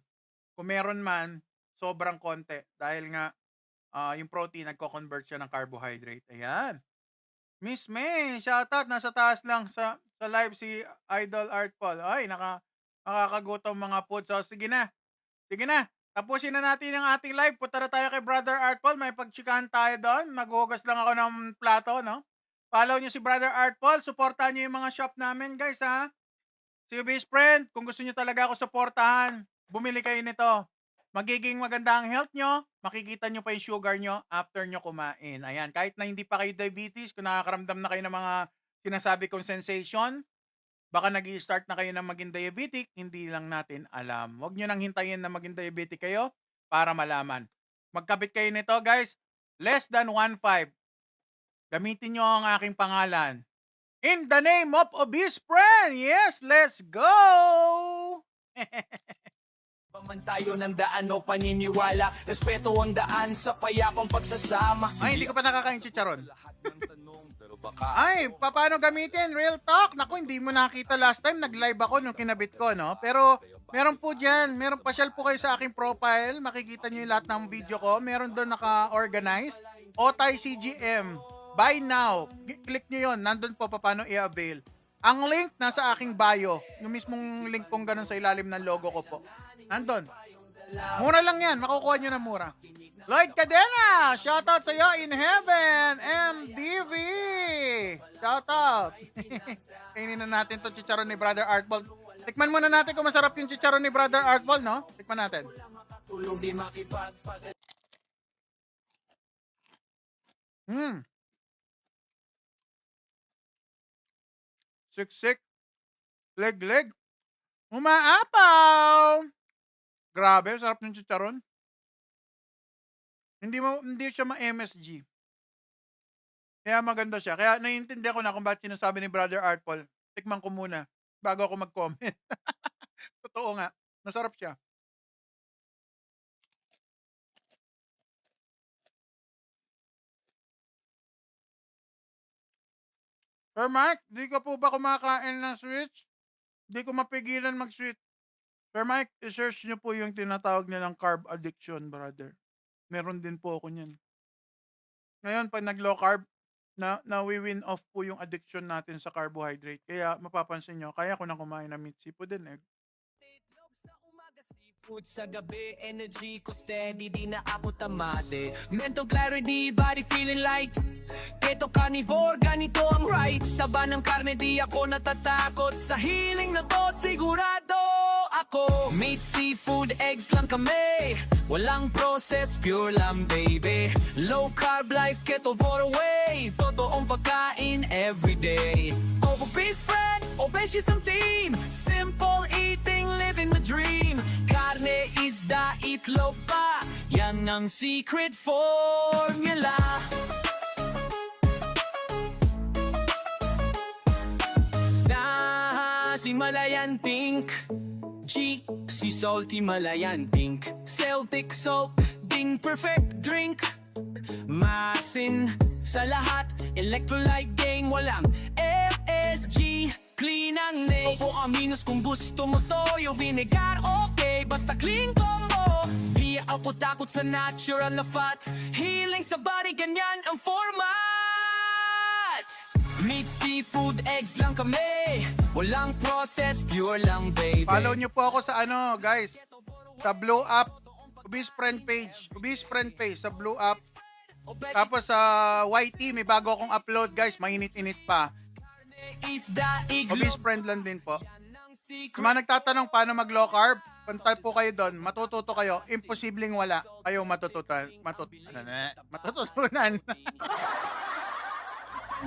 Kung meron man, sobrang konti. Dahil nga, yung protein, nagko-convert siya ng carbohydrate. Ayan. Miss May, shoutout. Nasa taas lang sa live si Idol Art Paul. Ay, nakakagutom mga food. So, sige na. Sige na. Tapusin na natin ang ating live. Punta na tayo kay Brother Art Paul. May pagchikahan tayo doon. Maghugas lang ako ng plato, no? Follow nyo si Brother Art Paul. Supportahan nyo yung mga shop namin, guys, ha? Si Best Friend, kung gusto nyo talaga ako supportahan, bumili kayo nito. Magiging maganda ang health nyo, makikita nyo pa yung sugar nyo after nyo kumain. Ayan, kahit na hindi pa kayo diabetes, kung nakakaramdam na kayo ng mga sinasabi kong sensation, baka nag-i-start na kayo ng maging diabetic, hindi lang natin alam. Huwag nyo nang hintayin na maging diabetic kayo para malaman. Magkabit kayo nito, guys. Less than 1.5. Gamitin nyo ang aking pangalan. In the name of Obese Friend! Yes, let's go! Man tayo ng daan o paniniwala, respeto ang daan sa payapang pagsasama. Ay, hindi ko pa nakakain chicharon. Lahat ng tanong, pero baka Ay, paano gamitin? Real talk. Naku, hindi mo nakita last time. Nag-live ako nung kinabit ko, no? Pero, meron po dyan. Meron pasyal po kayo sa aking profile. Makikita nyo yung lahat ng video ko. Meron doon naka-organize. Otay CGM. Buy now. Click nyo yun. Nandun po paano i-avail. Ang link nasa aking bio. Yung mismong link pong ganun sa ilalim ng logo ko po. Nandun. Mura lang yan. Makukuha nyo na mura. Lloyd Cadena, shoutout sa iyo in heaven. MDV, shoutout. Kainin na natin to chicharon ni Brother Artball. Tikman muna natin kung masarap yung chicharon ni Brother Artball, no? Tikman natin. tulog di makipagpag. Siksik. Leg. Umaapaw. Grabe, sarap ng chicharon. Hindi siya ma-MSG. Kaya maganda siya. Kaya naiintindihan ko na kung bakit sinasabi ni Brother Artful. Tikman ko muna bago ako mag-comment. Totoo nga. Masarap siya. Sir Mike, di ka po ba kumakain ng sweets? Di ko mapigilan mag-sweet. Sir Mike, i-search nyo po yung tinatawag nilang carb addiction, brother. Meron din po ako niyan. Ngayon, pag nag-low carb, na-win off po yung addiction natin sa carbohydrate. Kaya mapapansin nyo, kaya ko na kumain ng meat, seafood and egg. Food sa gabi, energy ko steady, di na ako tamade. Mental clarity, body feeling like keto carnivore, ganito ang right. Taba ng karne, di ako natatakot. Sa healing na to, sigurado ako. Meat, seafood, eggs lang kami. Walang process, pure lang baby. Low carb life, keto for away. Totoong pagkain everyday. Obese friend, obese fresh isang team. Simple eating, living the dream. Karne, isda, itlog pa. Yan ang secret formula. Na si Malayan Pink, G, si Salty Malayan Pink, Celtic Salt, ding perfect drink. Masin sa lahat, electrolyte gang, walang LSG, clean ang name. Opo aminos kung gusto mo toyo, vinegar okay, basta clean combo. Di ako takot sa natural na fat, healing sa body, ganyan ang format. Meat, seafood, eggs lang kami, walang process, pure lang baby. Follow nyo po ako sa ano, guys. Sa Blue Up. Ubis Friend page. Ubis Friend page sa Blue Up. Tapos sa YT, may bago akong upload, guys. Mainit-init pa. Ubis Friend lang din po. Kung mga nagtatanong paano mag-low carb, punta po kayo doon. Matututo kayo. Imposibleng wala. Kayo matutunan.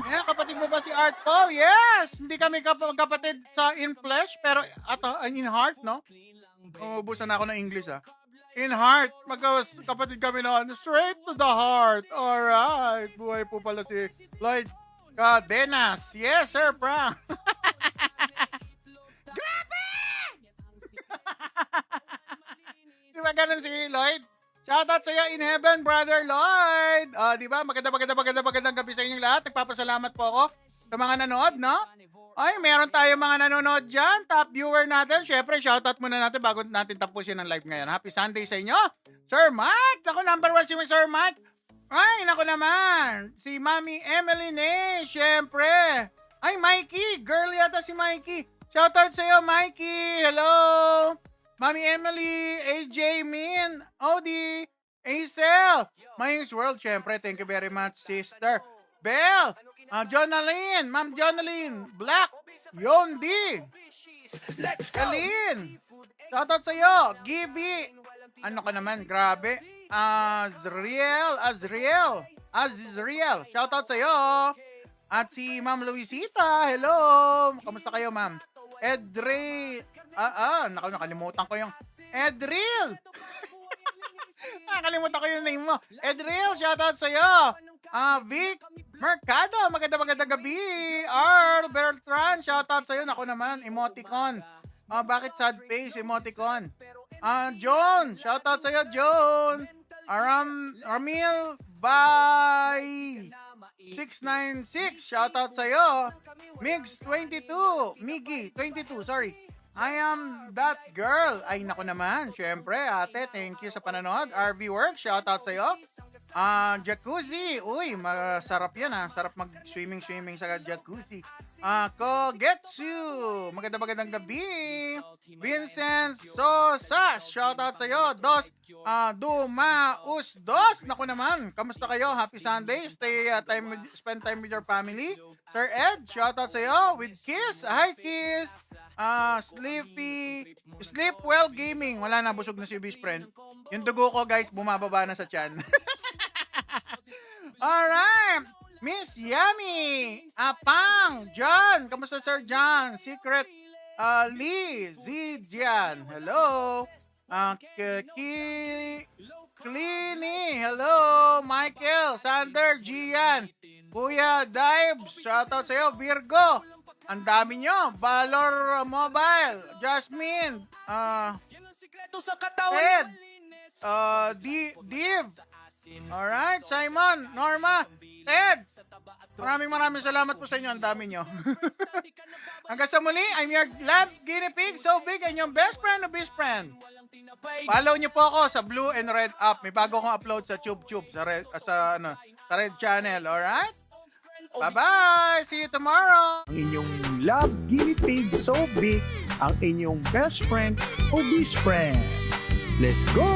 Yeah, kapatid mo ba si Art Paul? Yes! Hindi kami kapatid sa in flesh, pero in heart, no? Umubusan na ako ng English, ah. In heart. Kapatid kami noon. Straight to the heart. Alright. Buhay po pala si Lloyd Cadenas. Yes, sir, Frank. Grabe! Di ba ganun si Lloyd? Shoutout sa iyo in heaven, brother Lloyd. Di ba? Magandang gabi sa inyong lahat. Nagpapasalamat po ako sa mga nanood, no? Ay, meron tayo mga nanonood dyan. Top viewer natin. Syempre, shoutout muna natin bago natin tapusin ang live ngayon. Happy Sunday sa inyo. Sir Mike. Ako, number 1 si Sir Mike. Ay, nako naman. Si Mami Emily Ne. Syempre. Ay, Mikey. Girl yata si Mikey. Shoutout sa iyo, Mikey. Hello. Mami Emily, AJ Min, Odie, Acel, Maying's World, syempre, thank you very much, sister. Belle, Jonaline, Ma'am Jonaline, Black, Yondi, Kalin, shoutout sa iyo, Gibi, ano ka naman, grabe, Azriel, shoutout sa iyo, at si Ma'am Luisita, hello, kamusta kayo, Ma'am? Edre, nakalimutan ko yung Edril. Nakalimutan ko yung name mo. Edril, shoutout sa'yo. Vic Mercado, magandang gabi. Arl Bertrand, shoutout sa'yo. Naku naman, emoticon. Bakit sad face, emoticon? John, shoutout sa'yo, John. Ramil Bay 696, shoutout sa'yo. Miggy 22, sorry. I am that girl. Ay, naku naman. Syempre, ate, thank you sa panonood. RV Works, shoutout sa'yo. Jacuzzi. Uy, masarap yan, ha. Sarap mag-swimming sa jacuzzi. Kogetsu. Magandang gabi. Vincent Sosas, shoutout sa'yo. Dumaus Dos. Naku naman. Kamusta kayo? Happy Sunday. Spend time with your family. Sir Ed, shoutout sa'yo. With Kiss. Hi, Kiss. Sleep Well Gaming. Wala na, busog na si Best Friend. Yung dugo ko, guys, bumababa na sa tiyan. Alright. Miss Yummy. Apang. John. Kamusta, Sir John? Secret. Lee. Zidian. Hello. Clini. Hello. Michael. Sander. Gian. Kuya Dives. Shoutout sa'yo. Virgo. Ang dami nyo. Valor Mobile. Jasmine. Ted. Div. Alright. Simon. Norma. Ted. Maraming salamat po sa inyo. Ang dami nyo. Hanggang sa muli, I'm your lab guinea pig. So big and your best friend o best friend. Follow nyo po ako sa Blue and Red app. May bago kong upload sa Tube sa Red channel. Alright? Bye-bye! See you tomorrow! Ang inyong love guinea pig so big, ang inyong best friend o best friend. Let's go!